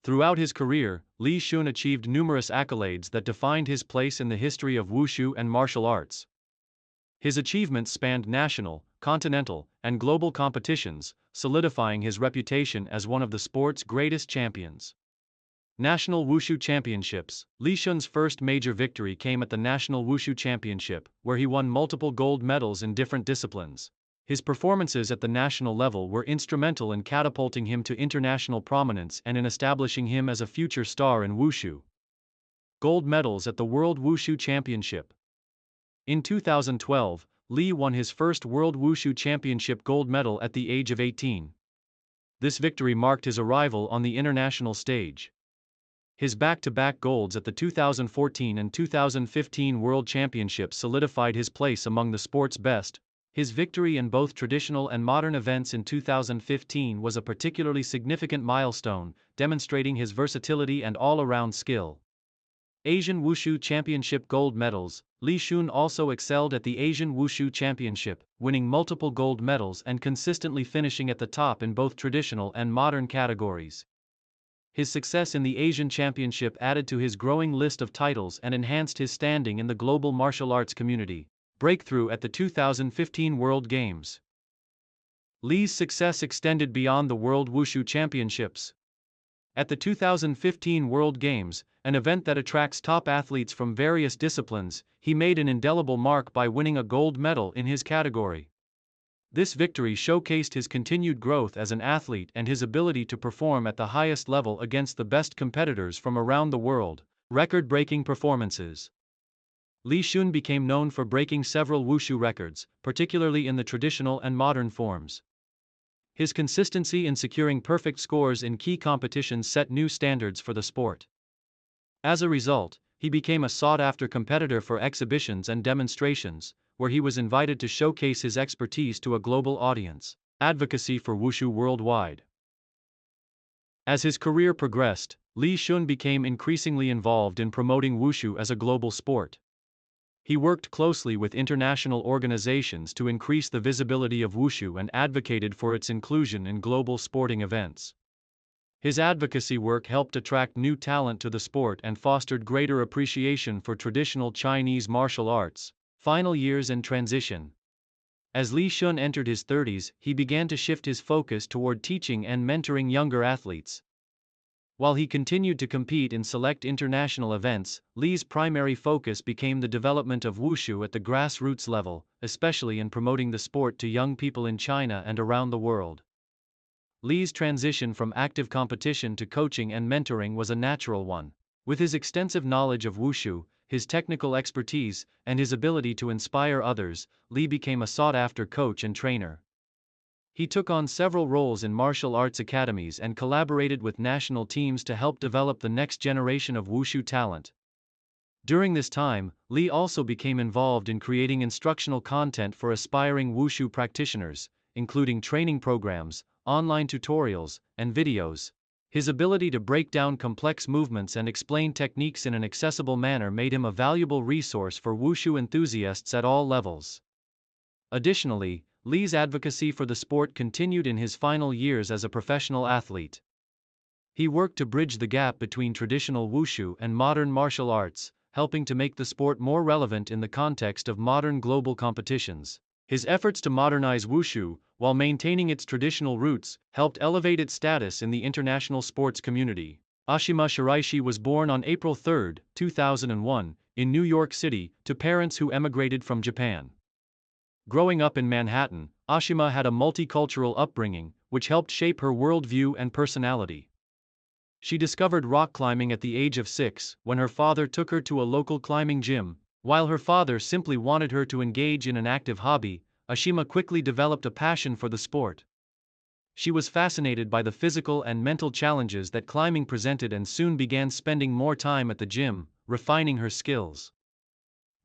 Throughout his career, Li Shun achieved numerous accolades that defined his place in the history of wushu and martial arts. His achievements spanned national, continental, and global competitions, solidifying his reputation as one of the sport's greatest champions. National Wushu Championships. Li Shun's first major victory came at the National Wushu Championship, where he won multiple gold medals in different disciplines. His performances at the national level were instrumental in catapulting him to international prominence and in establishing him as a future star in wushu. Gold medals at the World Wushu Championship. In 2012, Li won his first World Wushu Championship gold medal at the age of 18. This victory marked his arrival on the international stage. His back-to-back golds at the 2014 and 2015 World Championships solidified his place among the sport's best. His victory in both traditional and modern events in 2015 was a particularly significant milestone, demonstrating his versatility and all-around skill. Asian Wushu Championship gold medals. Li Xun also excelled at the Asian Wushu Championship, winning multiple gold medals and consistently finishing at the top in both traditional and modern categories. His success in the Asian Championship added to his growing list of titles and enhanced his standing in the global martial arts community. Breakthrough at the 2015 World Games. Li's success extended beyond the World Wushu Championships. At the 2015 World Games, an event that attracts top athletes from various disciplines, he made an indelible mark by winning a gold medal in his category. This victory showcased his continued growth as an athlete and his ability to perform at the highest level against the best competitors from around the world. Record-breaking performances. Li Xun became known for breaking several wushu records, particularly in the traditional and modern forms. His consistency in securing perfect scores in key competitions set new standards for the sport. As a result, he became a sought-after competitor for exhibitions and demonstrations, where he was invited to showcase his expertise to a global audience. Advocacy for wushu worldwide. As his career progressed, Li Xun became increasingly involved in promoting wushu as a global sport. He worked closely with international organizations to increase the visibility of wushu and advocated for its inclusion in global sporting events. His advocacy work helped attract new talent to the sport and fostered greater appreciation for traditional Chinese martial arts. Final years and transition. As Li Xun entered his 30s, he began to shift his focus toward teaching and mentoring younger athletes. While he continued to compete in select international events, Li's primary focus became the development of wushu at the grassroots level, especially in promoting the sport to young people in China and around the world. Li's transition from active competition to coaching and mentoring was a natural one. With his extensive knowledge of wushu, his technical expertise, and his ability to inspire others, Li became a sought-after coach and trainer. He took on several roles in martial arts academies and collaborated with national teams to help develop the next generation of wushu talent. During this time, Li also became involved in creating instructional content for aspiring wushu practitioners, including training programs, online tutorials, and videos. His ability to break down complex movements and explain techniques in an accessible manner made him a valuable resource for wushu enthusiasts at all levels. Additionally, Li's advocacy for the sport continued in his final years as a professional athlete. He worked to bridge the gap between traditional wushu and modern martial arts, helping to make the sport more relevant in the context of modern global competitions. His efforts to modernize wushu, while maintaining its traditional roots, helped elevate its status in the international sports community. Ashima Shiraishi was born on April 3, 2001, in New York City, to parents who emigrated from Japan. Growing up in Manhattan, Ashima had a multicultural upbringing, which helped shape her worldview and personality. She discovered rock climbing at the age of 6, when her father took her to a local climbing gym. While her father simply wanted her to engage in an active hobby, Ashima quickly developed a passion for the sport. She was fascinated by the physical and mental challenges that climbing presented and soon began spending more time at the gym, refining her skills.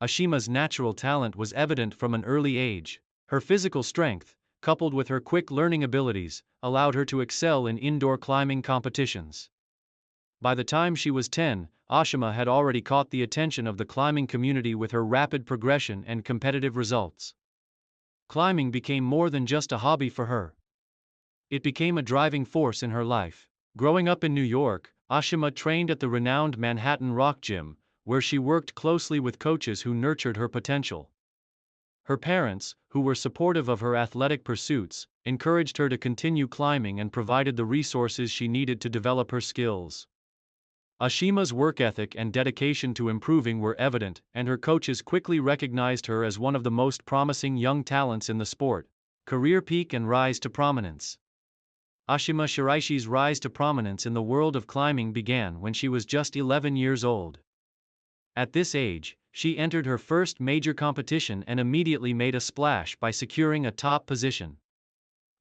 Ashima's natural talent was evident from an early age. Her physical strength, coupled with her quick learning abilities, allowed her to excel in indoor climbing competitions. By the time she was 10, Ashima had already caught the attention of the climbing community with her rapid progression and competitive results. Climbing became more than just a hobby for her. It became a driving force in her life. Growing up in New York, Ashima trained at the renowned Manhattan Rock Gym, where she worked closely with coaches who nurtured her potential. Her parents, who were supportive of her athletic pursuits, encouraged her to continue climbing and provided the resources she needed to develop her skills. Ashima's work ethic and dedication to improving were evident, and her coaches quickly recognized her as one of the most promising young talents in the sport. Career peak and rise to prominence. Ashima Shiraishi's rise to prominence in the world of climbing began when she was just 11 years old. At this age, she entered her first major competition and immediately made a splash by securing a top position.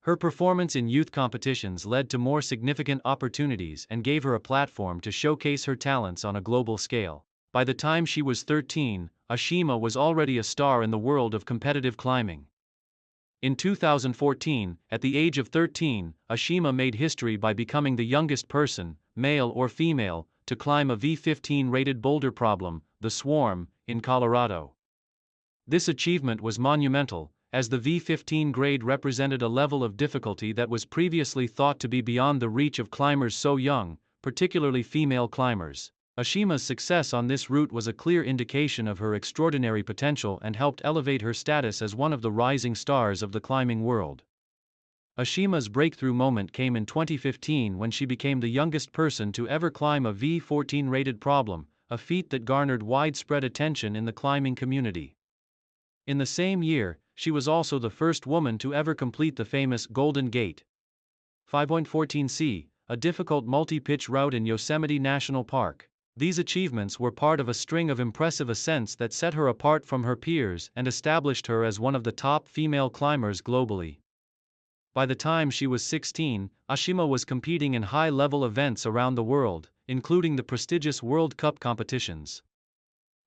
Her performance in youth competitions led to more significant opportunities and gave her a platform to showcase her talents on a global scale. By the time she was 13, Ashima was already a star in the world of competitive climbing. In 2014, at the age of 13, Ashima made history by becoming the youngest person, male or female, to climb a V15 rated boulder problem, the Swarm, in Colorado. This achievement was monumental, as the V15 grade represented a level of difficulty that was previously thought to be beyond the reach of climbers so young, particularly female climbers. Ashima's success on this route was a clear indication of her extraordinary potential and helped elevate her status as one of the rising stars of the climbing world. Ashima's breakthrough moment came in 2015 when she became the youngest person to ever climb a V14 rated problem, a feat that garnered widespread attention in the climbing community. In the same year, she was also the first woman to ever complete the famous Golden Gate 5.14c, a difficult multi-pitch route in Yosemite National Park. These achievements were part of a string of impressive ascents that set her apart from her peers and established her as one of the top female climbers globally. By the time she was 16, Ashima was competing in high-level events around the world, including the prestigious World Cup competitions.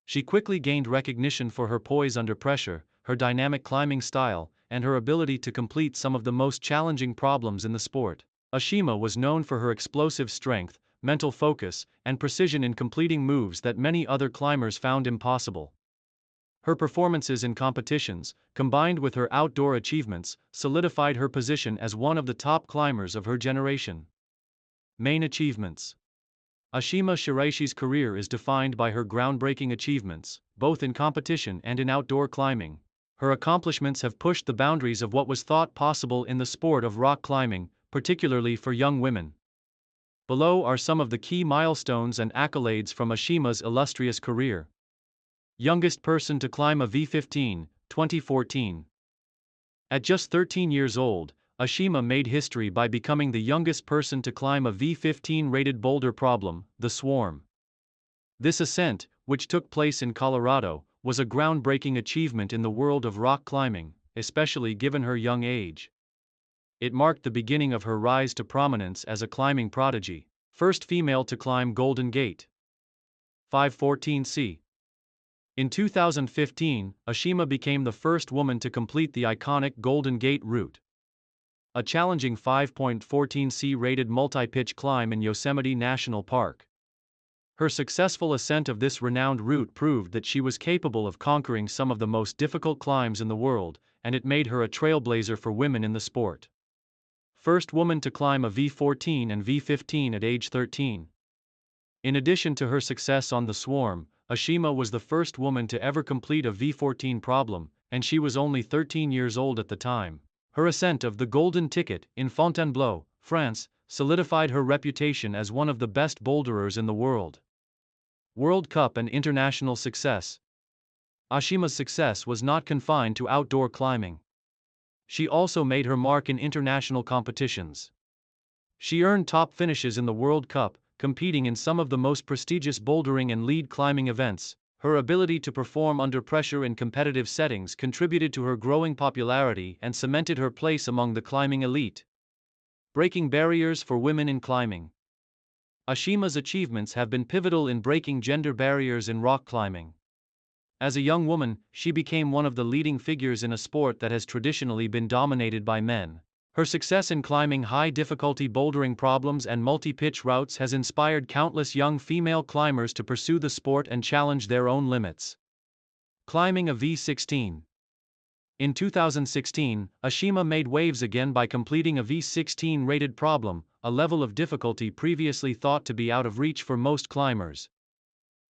She quickly gained recognition for her poise under pressure, her dynamic climbing style, and her ability to complete some of the most challenging problems in the sport. Ashima was known for her explosive strength, mental focus, and precision in completing moves that many other climbers found impossible. Her performances in competitions, combined with her outdoor achievements, solidified her position as one of the top climbers of her generation. Main achievements. Ashima Shiraishi's career is defined by her groundbreaking achievements, both in competition and in outdoor climbing. Her accomplishments have pushed the boundaries of what was thought possible in the sport of rock climbing, particularly for young women. Below are some of the key milestones and accolades from Ashima's illustrious career. Youngest person to climb a V15, 2014. At just 13 years old, Ashima made history by becoming the youngest person to climb a V15 rated boulder problem, the Swarm. This ascent, which took place in Colorado, was a groundbreaking achievement in the world of rock climbing, especially given her young age. It marked the beginning of her rise to prominence as a climbing prodigy, first female to climb Golden Gate 514c. In 2015, Ashima became the first woman to complete the iconic Golden Gate route, a challenging 5.14c rated multi-pitch climb in Yosemite National Park. Her successful ascent of this renowned route proved that she was capable of conquering some of the most difficult climbs in the world, and it made her a trailblazer for women in the sport. First woman to climb a V14 and V15 at age 13. In addition to her success on the Swarm, Ashima was the first woman to ever complete a V14 problem, and she was only 13 years old at the time. Her ascent of the Golden Ticket in Fontainebleau, France, solidified her reputation as one of the best boulderers in the world. World Cup and international success. Ashima's success was not confined to outdoor climbing. She also made her mark in international competitions. She earned top finishes in the World Cup, competing in some of the most prestigious bouldering and lead climbing events. Her ability to perform under pressure in competitive settings contributed to her growing popularity and cemented her place among the climbing elite. Breaking barriers for women in climbing. Ashima's achievements have been pivotal in breaking gender barriers in rock climbing. As a young woman, she became one of the leading figures in a sport that has traditionally been dominated by men. Her success in climbing high-difficulty bouldering problems and multi-pitch routes has inspired countless young female climbers to pursue the sport and challenge their own limits. Climbing a V16. In 2016, Ashima made waves again by completing a V16 rated problem, a level of difficulty previously thought to be out of reach for most climbers.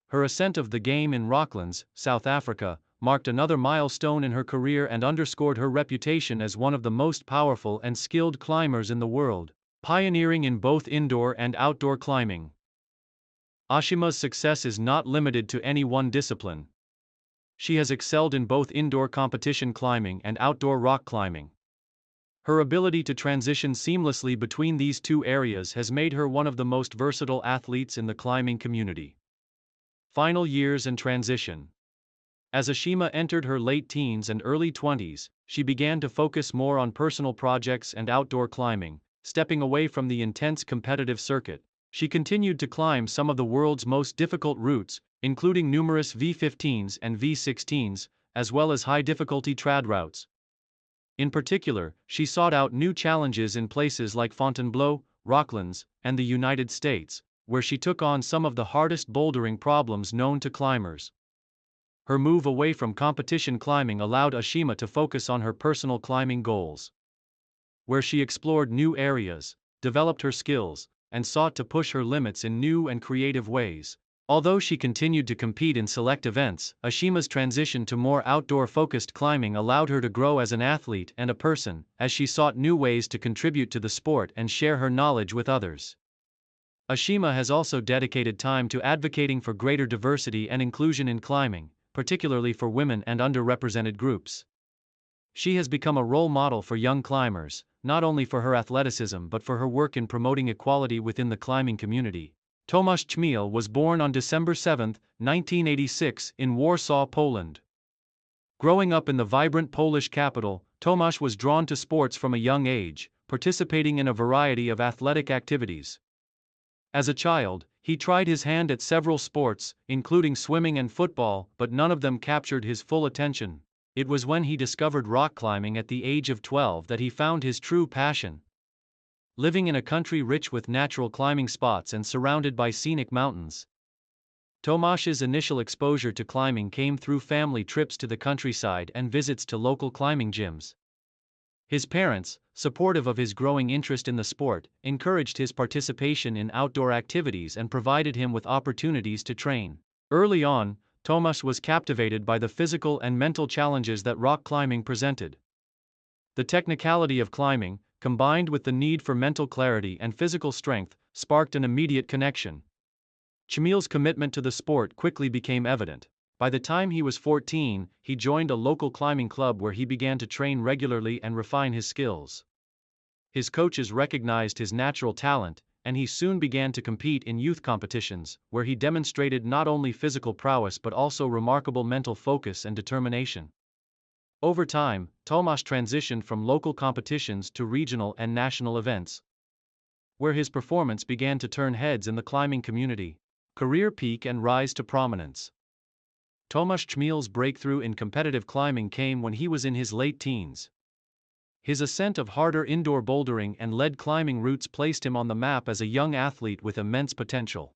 Her ascent of the game in Rocklands, South Africa, marked another milestone in her career and underscored her reputation as one of the most powerful and skilled climbers in the world, pioneering in both indoor and outdoor climbing. Ashima's success is not limited to any one discipline. She has excelled in both indoor competition climbing and outdoor rock climbing. Her ability to transition seamlessly between these two areas has made her one of the most versatile athletes in the climbing community. Final years and transition. As Ashima entered her late teens and early 20s, she began to focus more on personal projects and outdoor climbing, stepping away from the intense competitive circuit. She continued to climb some of the world's most difficult routes, including numerous V15s and V16s, as well as high-difficulty trad routes. In particular, she sought out new challenges in places like Fontainebleau, Rocklands, and the United States, where she took on some of the hardest bouldering problems known to climbers. Her move away from competition climbing allowed Ashima to focus on her personal climbing goals, where she explored new areas, developed her skills, and sought to push her limits in new and creative ways. Although she continued to compete in select events, Ashima's transition to more outdoor-focused climbing allowed her to grow as an athlete and a person, as she sought new ways to contribute to the sport and share her knowledge with others. Ashima has also dedicated time to advocating for greater diversity and inclusion in climbing, particularly for women and underrepresented groups. She has become a role model for young climbers, not only for her athleticism but for her work in promoting equality within the climbing community. Tomasz Chmiel was born on December 7, 1986, in Warsaw, Poland. Growing up in the vibrant Polish capital, Tomasz was drawn to sports from a young age, participating in a variety of athletic activities. As a child, he tried his hand at several sports, including swimming and football, but none of them captured his full attention. It was when he discovered rock climbing at the age of 12 that he found his true passion. Living in a country rich with natural climbing spots and surrounded by scenic mountains, Tomasz's initial exposure to climbing came through family trips to the countryside and visits to local climbing gyms. His parents, supportive of his growing interest in the sport, encouraged his participation in outdoor activities and provided him with opportunities to train. Early on, Tomasz was captivated by the physical and mental challenges that rock climbing presented. The technicality of climbing, combined with the need for mental clarity and physical strength, sparked an immediate connection. Chmiel's commitment to the sport quickly became evident. By the time he was 14, he joined a local climbing club where he began to train regularly and refine his skills. His coaches recognized his natural talent, and he soon began to compete in youth competitions, where he demonstrated not only physical prowess but also remarkable mental focus and determination. Over time, Tomasz transitioned from local competitions to regional and national events, where his performance began to turn heads in the climbing community. Career peak and rise to prominence. Tomasz Chmiel's breakthrough in competitive climbing came when he was in his late teens. His ascent of harder indoor bouldering and lead climbing routes placed him on the map as a young athlete with immense potential.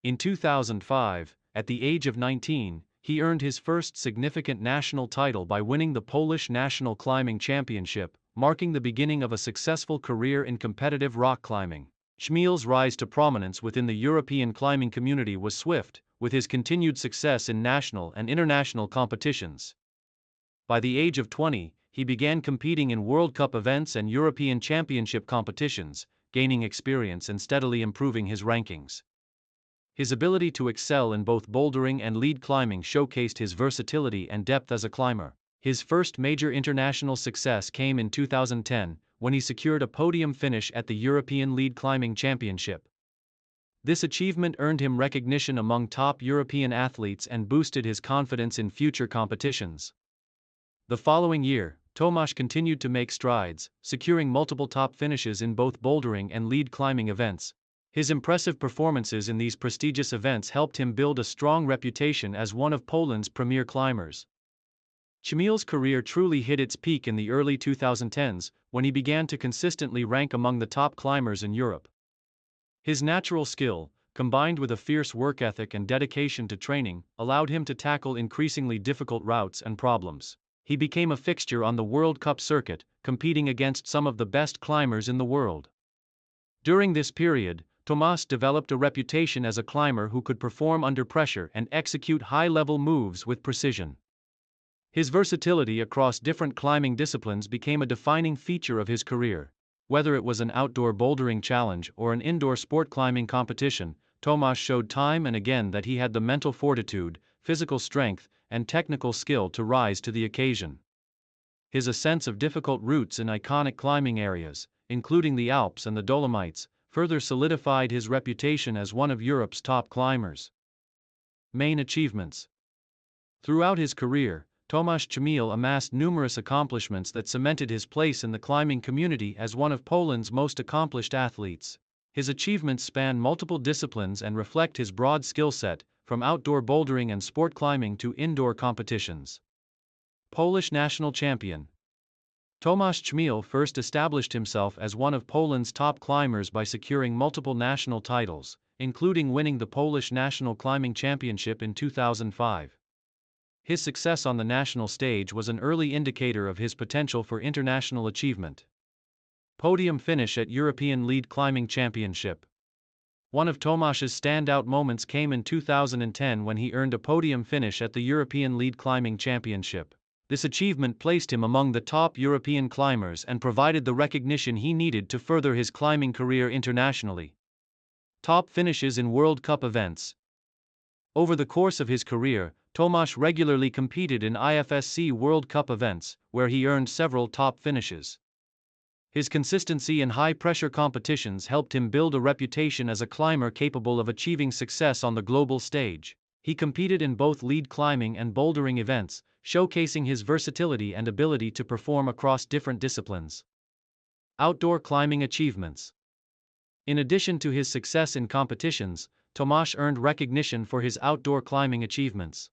In 2005, at the age of 19, he earned his first significant national title by winning the Polish National Climbing Championship, marking the beginning of a successful career in competitive rock climbing. Chmiel's rise to prominence within the European climbing community was swift, with his continued success in national and international competitions. By the age of 20, he began competing in World Cup events and European Championship competitions, gaining experience and steadily improving his rankings. His ability to excel in both bouldering and lead climbing showcased his versatility and depth as a climber. His first major international success came in 2010, when he secured a podium finish at the European Lead Climbing Championship. This achievement earned him recognition among top European athletes and boosted his confidence in future competitions. The following year, Tomasz continued to make strides, securing multiple top finishes in both bouldering and lead climbing events. His impressive performances in these prestigious events helped him build a strong reputation as one of Poland's premier climbers. Chmiel's career truly hit its peak in the early 2010s, when he began to consistently rank among the top climbers in Europe. His natural skill, combined with a fierce work ethic and dedication to training, allowed him to tackle increasingly difficult routes and problems. He became a fixture on the World Cup circuit, competing against some of the best climbers in the world. During this period, Tomasz developed a reputation as a climber who could perform under pressure and execute high-level moves with precision. His versatility across different climbing disciplines became a defining feature of his career. Whether it was an outdoor bouldering challenge or an indoor sport climbing competition, Tomasz showed time and again that he had the mental fortitude, physical strength, and technical skill to rise to the occasion. His ascents of difficult routes in iconic climbing areas, including the Alps and the Dolomites, further solidified his reputation as one of Europe's top climbers. Main achievements. Throughout his career, Tomasz Chmiel amassed numerous accomplishments that cemented his place in the climbing community as one of Poland's most accomplished athletes. His achievements span multiple disciplines and reflect his broad skill set, from outdoor bouldering and sport climbing to indoor competitions. Polish national champion. Tomasz Chmiel first established himself as one of Poland's top climbers by securing multiple national titles, including winning the Polish National Climbing Championship in 2005. His success on the national stage was an early indicator of his potential for international achievement. Podium finish at European Lead Climbing Championship. One of Tomasz's standout moments came in 2010 when he earned a podium finish at the European Lead Climbing Championship. This achievement placed him among the top European climbers and provided the recognition he needed to further his climbing career internationally. Top finishes in World Cup events. Over the course of his career, Tomasz regularly competed in IFSC World Cup events, where he earned several top finishes. His consistency in high-pressure competitions helped him build a reputation as a climber capable of achieving success on the global stage. He competed in both lead climbing and bouldering events, showcasing his versatility and ability to perform across different disciplines. Outdoor climbing achievements. In addition to his success in competitions, Tomasz earned recognition for his outdoor climbing achievements.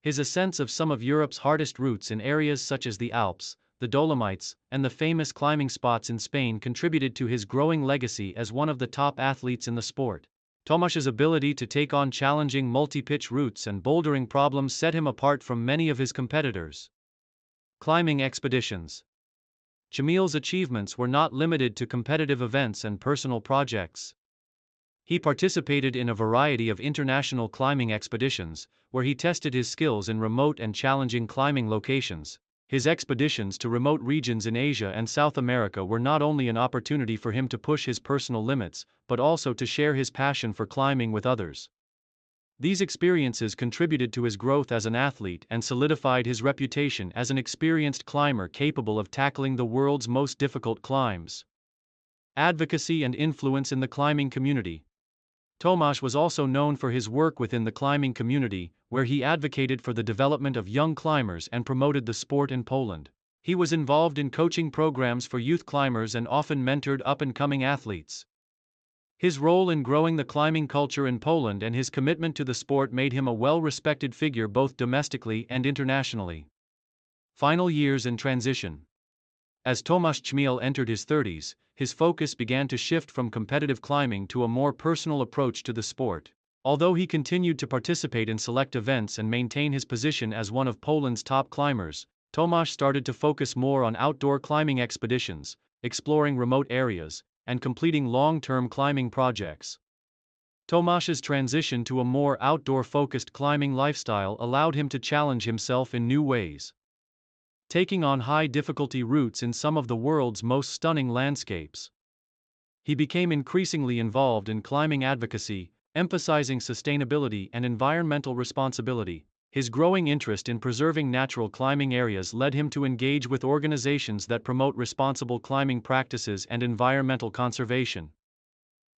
His ascents of some of Europe's hardest routes in areas such as the Alps, the Dolomites, and the famous climbing spots in Spain contributed to his growing legacy as one of the top athletes in the sport. Tomasz's ability to take on challenging multi-pitch routes and bouldering problems set him apart from many of his competitors. Climbing expeditions. Chmiel's achievements were not limited to competitive events and personal projects. He participated in a variety of international climbing expeditions, where he tested his skills in remote and challenging climbing locations. His expeditions to remote regions in Asia and South America were not only an opportunity for him to push his personal limits, but also to share his passion for climbing with others. These experiences contributed to his growth as an athlete and solidified his reputation as an experienced climber capable of tackling the world's most difficult climbs. Advocacy and influence in the climbing community. Tomasz was also known for his work within the climbing community, where he advocated for the development of young climbers and promoted the sport in Poland. He was involved in coaching programs for youth climbers and often mentored up-and-coming athletes. His role in growing the climbing culture in Poland and his commitment to the sport made him a well-respected figure both domestically and internationally. Final years and transition. As Tomasz Chmiel entered his 30s, his focus began to shift from competitive climbing to a more personal approach to the sport. Although he continued to participate in select events and maintain his position as one of Poland's top climbers, Tomasz started to focus more on outdoor climbing expeditions, exploring remote areas, and completing long-term climbing projects. Tomasz's transition to a more outdoor-focused climbing lifestyle allowed him to challenge himself in new ways. Taking on high-difficulty routes in some of the world's most stunning landscapes. He became increasingly involved in climbing advocacy, emphasizing sustainability and environmental responsibility. His growing interest in preserving natural climbing areas led him to engage with organizations that promote responsible climbing practices and environmental conservation.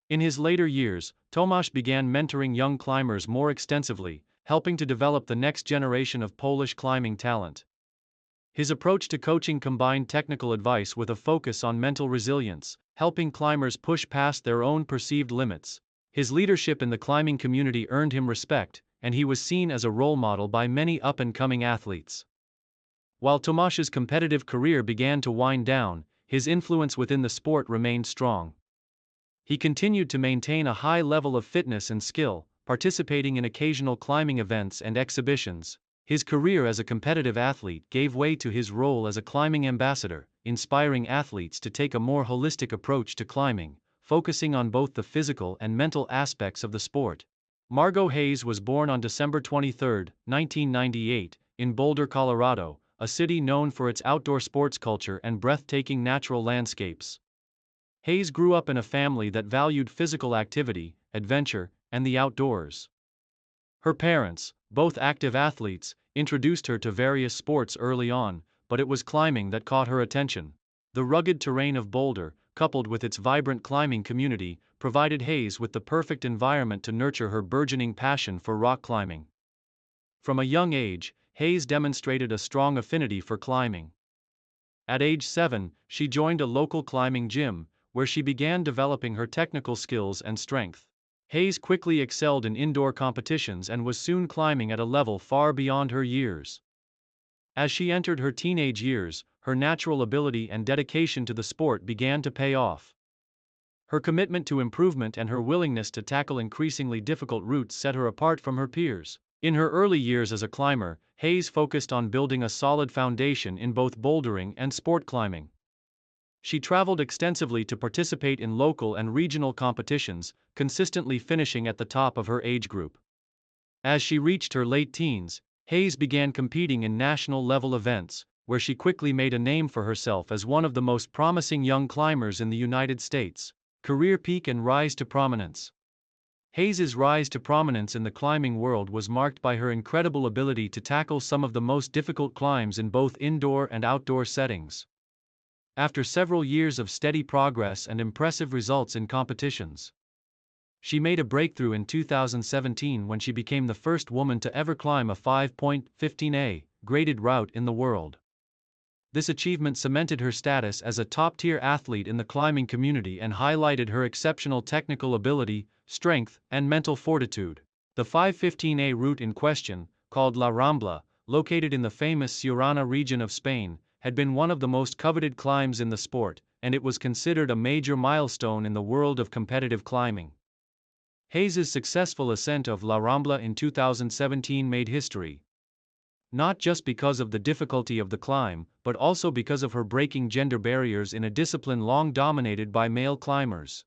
In his later years, Tomasz began mentoring young climbers more extensively, helping to develop the next generation of Polish climbing talent. His approach to coaching combined technical advice with a focus on mental resilience, helping climbers push past their own perceived limits. His leadership in the climbing community earned him respect, and he was seen as a role model by many up-and-coming athletes. While Tomasz's competitive career began to wind down, his influence within the sport remained strong. He continued to maintain a high level of fitness and skill, participating in occasional climbing events and exhibitions. His career as a competitive athlete gave way to his role as a climbing ambassador, inspiring athletes to take a more holistic approach to climbing, focusing on both the physical and mental aspects of the sport. Margot Hayes was born on December 23, 1998, in Boulder, Colorado, a city known for its outdoor sports culture and breathtaking natural landscapes. Hayes grew up in a family that valued physical activity, adventure, and the outdoors. Her parents, both active athletes, introduced her to various sports early on, but it was climbing that caught her attention. The rugged terrain of Boulder, coupled with its vibrant climbing community, provided Hayes with the perfect environment to nurture her burgeoning passion for rock climbing. From a young age, Hayes demonstrated a strong affinity for climbing. At age 7, she joined a local climbing gym, where she began developing her technical skills and strength. Hayes quickly excelled in indoor competitions and was soon climbing at a level far beyond her years. As she entered her teenage years, her natural ability and dedication to the sport began to pay off. Her commitment to improvement and her willingness to tackle increasingly difficult routes set her apart from her peers. In her early years as a climber, Hayes focused on building a solid foundation in both bouldering and sport climbing. She traveled extensively to participate in local and regional competitions, consistently finishing at the top of her age group. As she reached her late teens, Hayes began competing in national-level events, where she quickly made a name for herself as one of the most promising young climbers in the United States. Career peak and rise to prominence. Hayes's rise to prominence in the climbing world was marked by her incredible ability to tackle some of the most difficult climbs in both indoor and outdoor settings. After several years of steady progress and impressive results in competitions, she made a breakthrough in 2017 when she became the first woman to ever climb a 5.15a graded route in the world. This achievement cemented her status as a top-tier athlete in the climbing community and highlighted her exceptional technical ability, strength, and mental fortitude. The 5.15a route in question, called La Rambla, located in the famous Siurana region of Spain, had been one of the most coveted climbs in the sport, and it was considered a major milestone in the world of competitive climbing. Hayes's successful ascent of La Rambla in 2017 made history, not just because of the difficulty of the climb, but also because of her breaking gender barriers in a discipline long dominated by male climbers.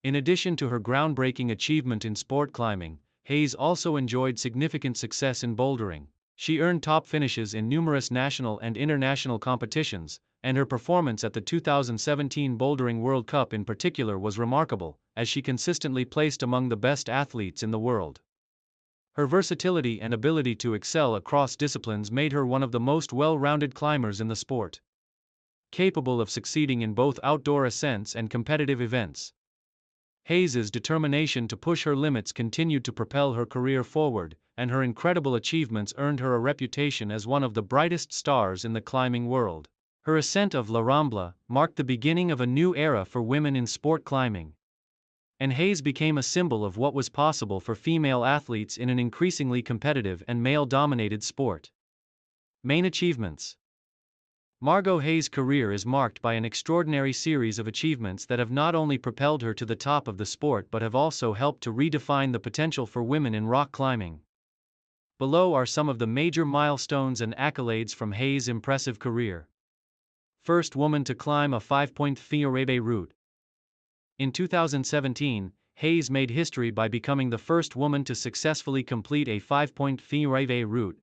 In addition to her groundbreaking achievement in sport climbing, Hayes also enjoyed significant success in bouldering. She earned top finishes in numerous national and international competitions, and her performance at the 2017 Bouldering World Cup in particular was remarkable, as she consistently placed among the best athletes in the world. Her versatility and ability to excel across disciplines made her one of the most well-rounded climbers in the sport, capable of succeeding in both outdoor ascents and competitive events. Hayes's determination to push her limits continued to propel her career forward, and her incredible achievements earned her a reputation as one of the brightest stars in the climbing world. Her ascent of La Rambla marked the beginning of a new era for women in sport climbing, and Hayes became a symbol of what was possible for female athletes in an increasingly competitive and male-dominated sport. Main achievements. Margot Hayes' career is marked by an extraordinary series of achievements that have not only propelled her to the top of the sport but have also helped to redefine the potential for women in rock climbing. Below are some of the major milestones and accolades from Hayes' impressive career. First woman to climb a 5.15a route. In 2017, Hayes made history by becoming the first woman to successfully complete a 5.15a route,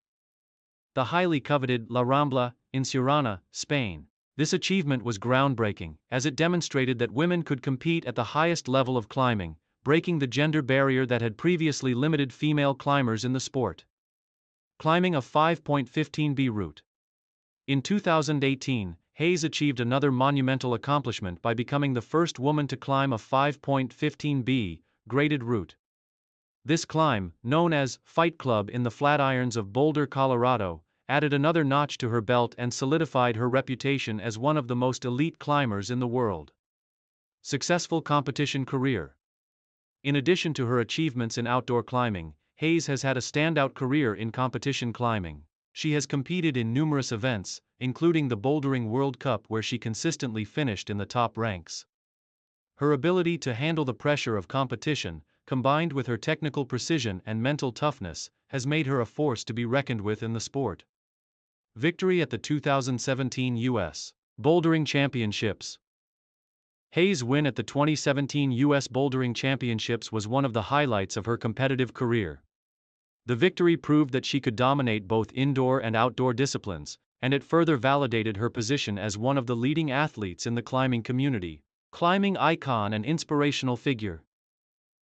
the highly coveted La Rambla, in Siurana, Spain. This achievement was groundbreaking, as it demonstrated that women could compete at the highest level of climbing, breaking the gender barrier that had previously limited female climbers in the sport. Climbing a 5.15b route. In 2018, Hayes achieved another monumental accomplishment by becoming the first woman to climb a 5.15b graded route. This climb, known as Fight Club in the Flatirons of Boulder, Colorado, added another notch to her belt and solidified her reputation as one of the most elite climbers in the world. Successful competition career. In addition to her achievements in outdoor climbing, Hayes has had a standout career in competition climbing. She has competed in numerous events, including the Bouldering World Cup, where she consistently finished in the top ranks. Her ability to handle the pressure of competition, combined with her technical precision and mental toughness, has made her a force to be reckoned with in the sport. Victory at the 2017 U.S. Bouldering Championships. Hayes' win at the 2017 U.S. Bouldering Championships was one of the highlights of her competitive career. The victory proved that she could dominate both indoor and outdoor disciplines, and it further validated her position as one of the leading athletes in the climbing community, climbing icon and inspirational figure.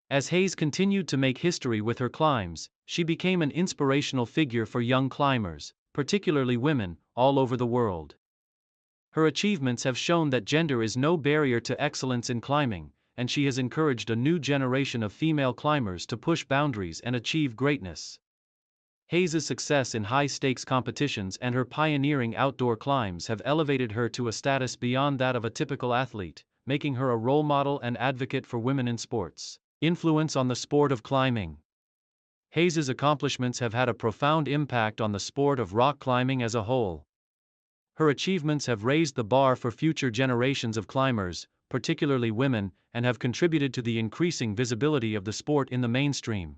As Hayes continued to make history with her climbs, she became an inspirational figure for young climbers, particularly women, all over the world. Her achievements have shown that gender is no barrier to excellence in climbing, and she has encouraged a new generation of female climbers to push boundaries and achieve greatness. Hayes' success in high-stakes competitions and her pioneering outdoor climbs have elevated her to a status beyond that of a typical athlete, making her a role model and advocate for women in sports. Influence on the sport of climbing. Hayes' accomplishments have had a profound impact on the sport of rock climbing as a whole. Her achievements have raised the bar for future generations of climbers, particularly women, and have contributed to the increasing visibility of the sport in the mainstream.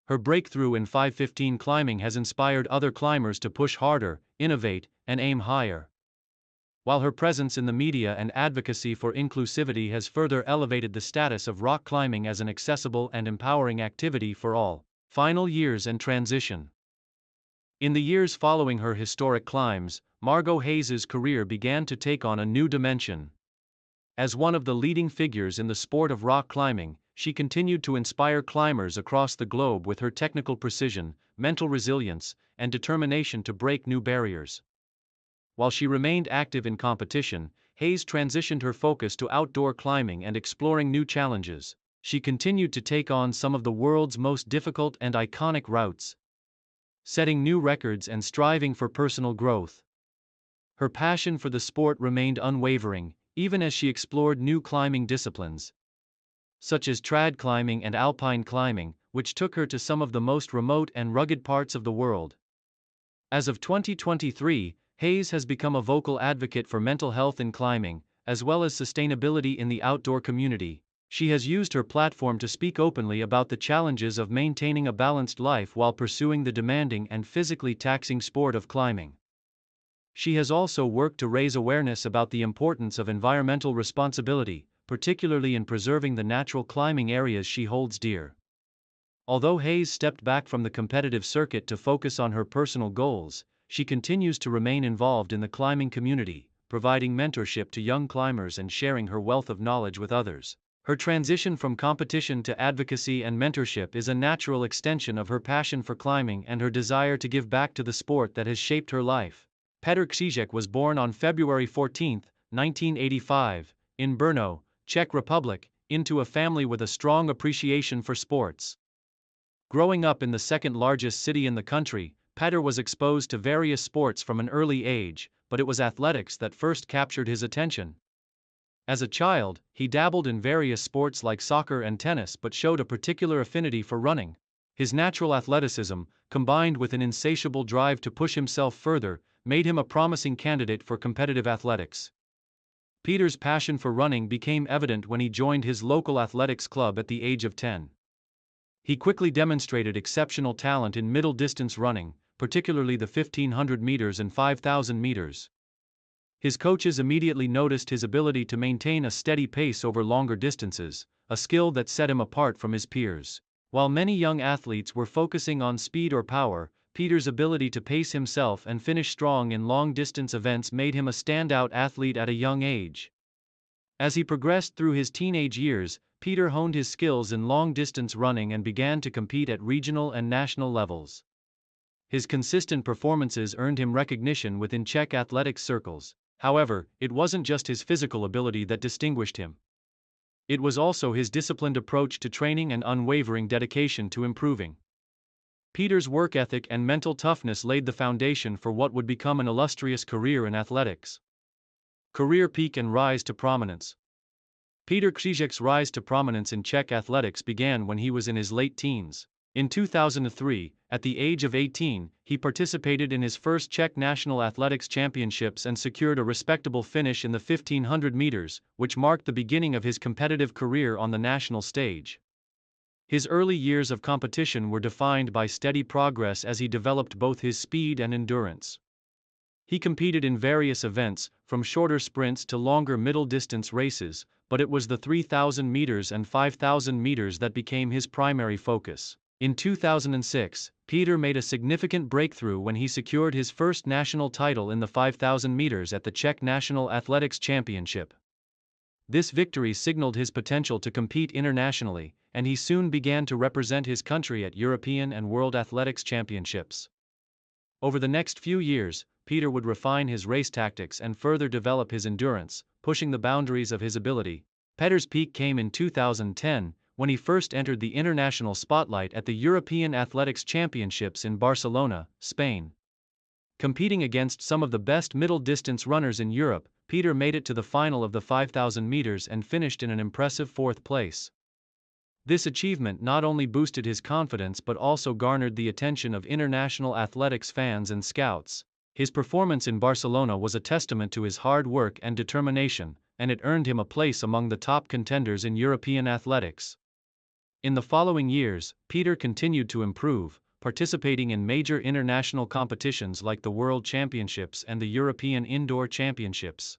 Her breakthrough in 5:15 climbing has inspired other climbers to push harder, innovate, and aim higher. While her presence in the media and advocacy for inclusivity has further elevated the status of rock climbing as an accessible and empowering activity for all. Final years and transition. In the years following her historic climbs, Margot Hayes's career began to take on a new dimension. As one of the leading figures in the sport of rock climbing, she continued to inspire climbers across the globe with her technical precision, mental resilience, and determination to break new barriers. While she remained active in competition, Hayes transitioned her focus to outdoor climbing and exploring new challenges. She continued to take on some of the world's most difficult and iconic routes, setting new records and striving for personal growth. Her passion for the sport remained unwavering, even as she explored new climbing disciplines, such as trad climbing and alpine climbing, which took her to some of the most remote and rugged parts of the world. As of 2023, Hayes has become a vocal advocate for mental health in climbing, as well as sustainability in the outdoor community. She has used her platform to speak openly about the challenges of maintaining a balanced life while pursuing the demanding and physically taxing sport of climbing. She has also worked to raise awareness about the importance of environmental responsibility, particularly in preserving the natural climbing areas she holds dear. Although Hayes stepped back from the competitive circuit to focus on her personal goals, she continues to remain involved in the climbing community, providing mentorship to young climbers and sharing her wealth of knowledge with others. Her transition from competition to advocacy and mentorship is a natural extension of her passion for climbing and her desire to give back to the sport that has shaped her life. Petr Křížek was born on February 14, 1985, in Brno, Czech Republic, into a family with a strong appreciation for sports. Growing up in the second-largest city in the country, Petr was exposed to various sports from an early age, but it was athletics that first captured his attention. As a child, he dabbled in various sports like soccer and tennis but showed a particular affinity for running. His natural athleticism, combined with an insatiable drive to push himself further, made him a promising candidate for competitive athletics. Peter's passion for running became evident when he joined his local athletics club at the age of 10. He quickly demonstrated exceptional talent in middle-distance running, particularly the 1500 meters and 5000 meters. His coaches immediately noticed his ability to maintain a steady pace over longer distances, a skill that set him apart from his peers. While many young athletes were focusing on speed or power, Peter's ability to pace himself and finish strong in long-distance events made him a standout athlete at a young age. As he progressed through his teenage years, Peter honed his skills in long-distance running and began to compete at regional and national levels. His consistent performances earned him recognition within Czech athletics circles. However, it wasn't just his physical ability that distinguished him. It was also his disciplined approach to training and unwavering dedication to improving. Peter's work ethic and mental toughness laid the foundation for what would become an illustrious career in athletics. Career peak and rise to prominence. Petr Křížek's rise to prominence in Czech athletics began when he was in his late teens. In 2003, at the age of 18, he participated in his first Czech National Athletics Championships and secured a respectable finish in the 1500 meters, which marked the beginning of his competitive career on the national stage. His early years of competition were defined by steady progress as he developed both his speed and endurance. He competed in various events, from shorter sprints to longer middle-distance races, but it was the 3000 meters and 5000 meters that became his primary focus. In 2006, Peter made a significant breakthrough when he secured his first national title in the 5000 meters at the Czech National Athletics Championship. This victory signaled his potential to compete internationally, and he soon began to represent his country at European and World Athletics Championships. Over the next few years, Peter would refine his race tactics and further develop his endurance, pushing the boundaries of his ability. Petr's peak came in 2010, when he first entered the international spotlight at the European Athletics Championships in Barcelona, Spain. Competing against some of the best middle-distance runners in Europe, Peter made it to the final of the 5000 meters and finished in an impressive fourth place. This achievement not only boosted his confidence but also garnered the attention of international athletics fans and scouts. His performance in Barcelona was a testament to his hard work and determination, and it earned him a place among the top contenders in European athletics. In the following years, Peter continued to improve, participating in major international competitions like the World Championships and the European Indoor Championships.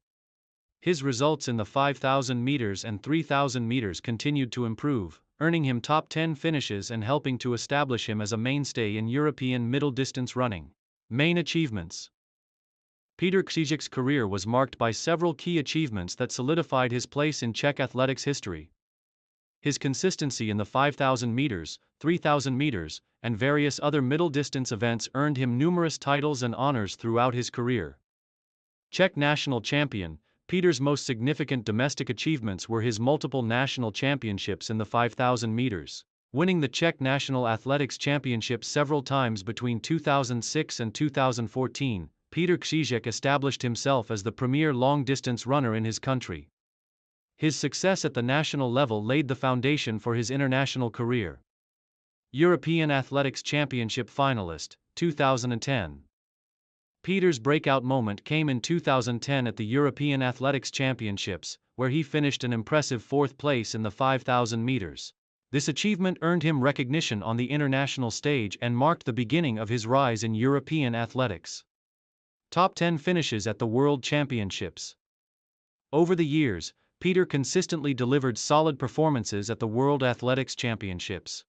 His results in the 5,000 meters and 3,000 meters continued to improve, earning him top 10 finishes and helping to establish him as a mainstay in European middle distance running. Main achievements. Petr Křižík's career was marked by several key achievements that solidified his place in Czech athletics history. His consistency in the 5,000 meters, 3,000 meters, and various other middle distance events earned him numerous titles and honors throughout his career. Czech national champion, Peter's most significant domestic achievements were his multiple national championships in the 5,000 meters, winning the Czech National Athletics Championship several times between 2006 and 2014. Petr Křižík established himself as the premier long-distance runner in his country. His success at the national level laid the foundation for his international career. European Athletics Championship finalist, 2010. Peter's breakout moment came in 2010 at the European Athletics Championships, where he finished an impressive fourth place in the 5,000 meters. This achievement earned him recognition on the international stage and marked the beginning of his rise in European athletics. Top 10 finishes at the World Championships. Over the years, Peter consistently delivered solid performances at the World Athletics Championships.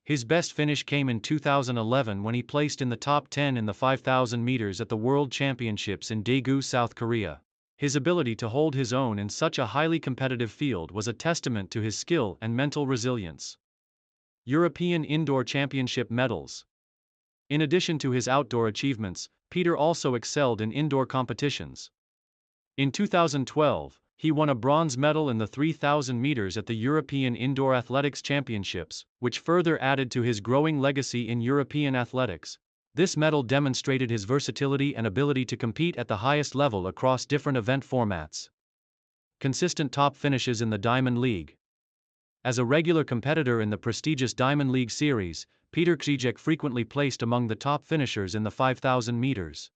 His best finish came in 2011 when he placed in the top 10 in the 5,000 meters at the World Championships in Daegu, South Korea. His ability to hold his own in such a highly competitive field was a testament to his skill and mental resilience. European Indoor Championship medals. In addition to his outdoor achievements, Peter also excelled in indoor competitions. In 2012, he won a bronze medal in the 3,000 meters at the European Indoor Athletics Championships, which further added to his growing legacy in European athletics. This medal demonstrated his versatility and ability to compete at the highest level across different event formats. Consistent top finishes in the Diamond League. As a regular competitor in the prestigious Diamond League series, Petr Křižík frequently placed among the top finishers in the 5,000 meters.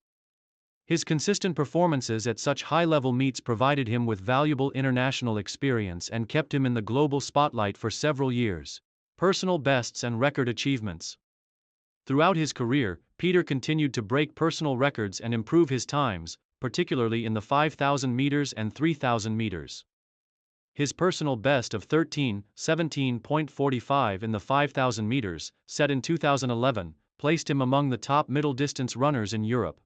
His consistent performances at such high-level meets provided him with valuable international experience and kept him in the global spotlight for several years. Personal bests and record achievements. Throughout his career, Peter continued to break personal records and improve his times, particularly in the 5,000 meters and 3,000 meters. His personal best of 13:17.45 in the 5,000 meters, set in 2011, placed him among the top middle-distance runners in Europe.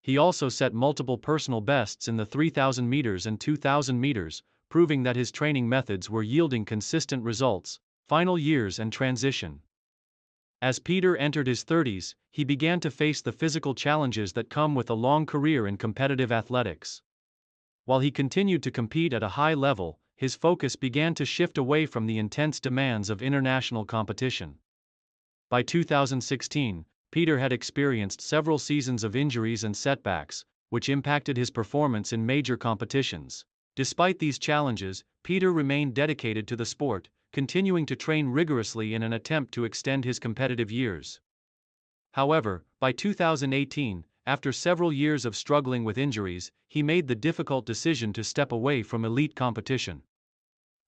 He also set multiple personal bests in the 3,000 meters and 2,000 meters, proving that his training methods were yielding consistent results. Final years and transition. As Peter entered his 30s, he began to face the physical challenges that come with a long career in competitive athletics. While he continued to compete at a high level, his focus began to shift away from the intense demands of international competition. By 2016, Peter had experienced several seasons of injuries and setbacks, which impacted his performance in major competitions. Despite these challenges, Peter remained dedicated to the sport, continuing to train rigorously in an attempt to extend his competitive years. However, by 2018, after several years of struggling with injuries, he made the difficult decision to step away from elite competition.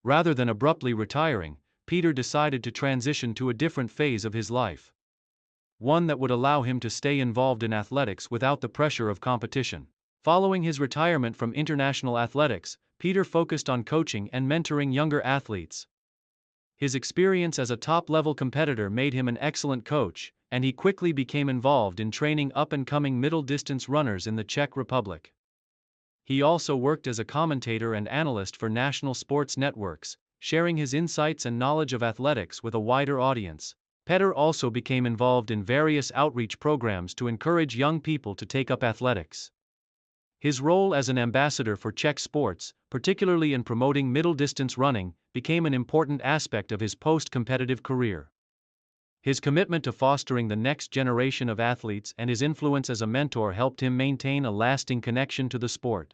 Rather than abruptly retiring, Peter decided to transition to a different phase of his life. One that would allow him to stay involved in athletics without the pressure of competition. Following his retirement from international athletics, Peter focused on coaching and mentoring younger athletes. His experience as a top-level competitor made him an excellent coach, and he quickly became involved in training up-and-coming middle-distance runners in the Czech Republic. He also worked as a commentator and analyst for national sports networks, sharing his insights and knowledge of athletics with a wider audience. Petr also became involved in various outreach programs to encourage young people to take up athletics. His role as an ambassador for Czech sports, particularly in promoting middle-distance running, became an important aspect of his post-competitive career. His commitment to fostering the next generation of athletes and his influence as a mentor helped him maintain a lasting connection to the sport.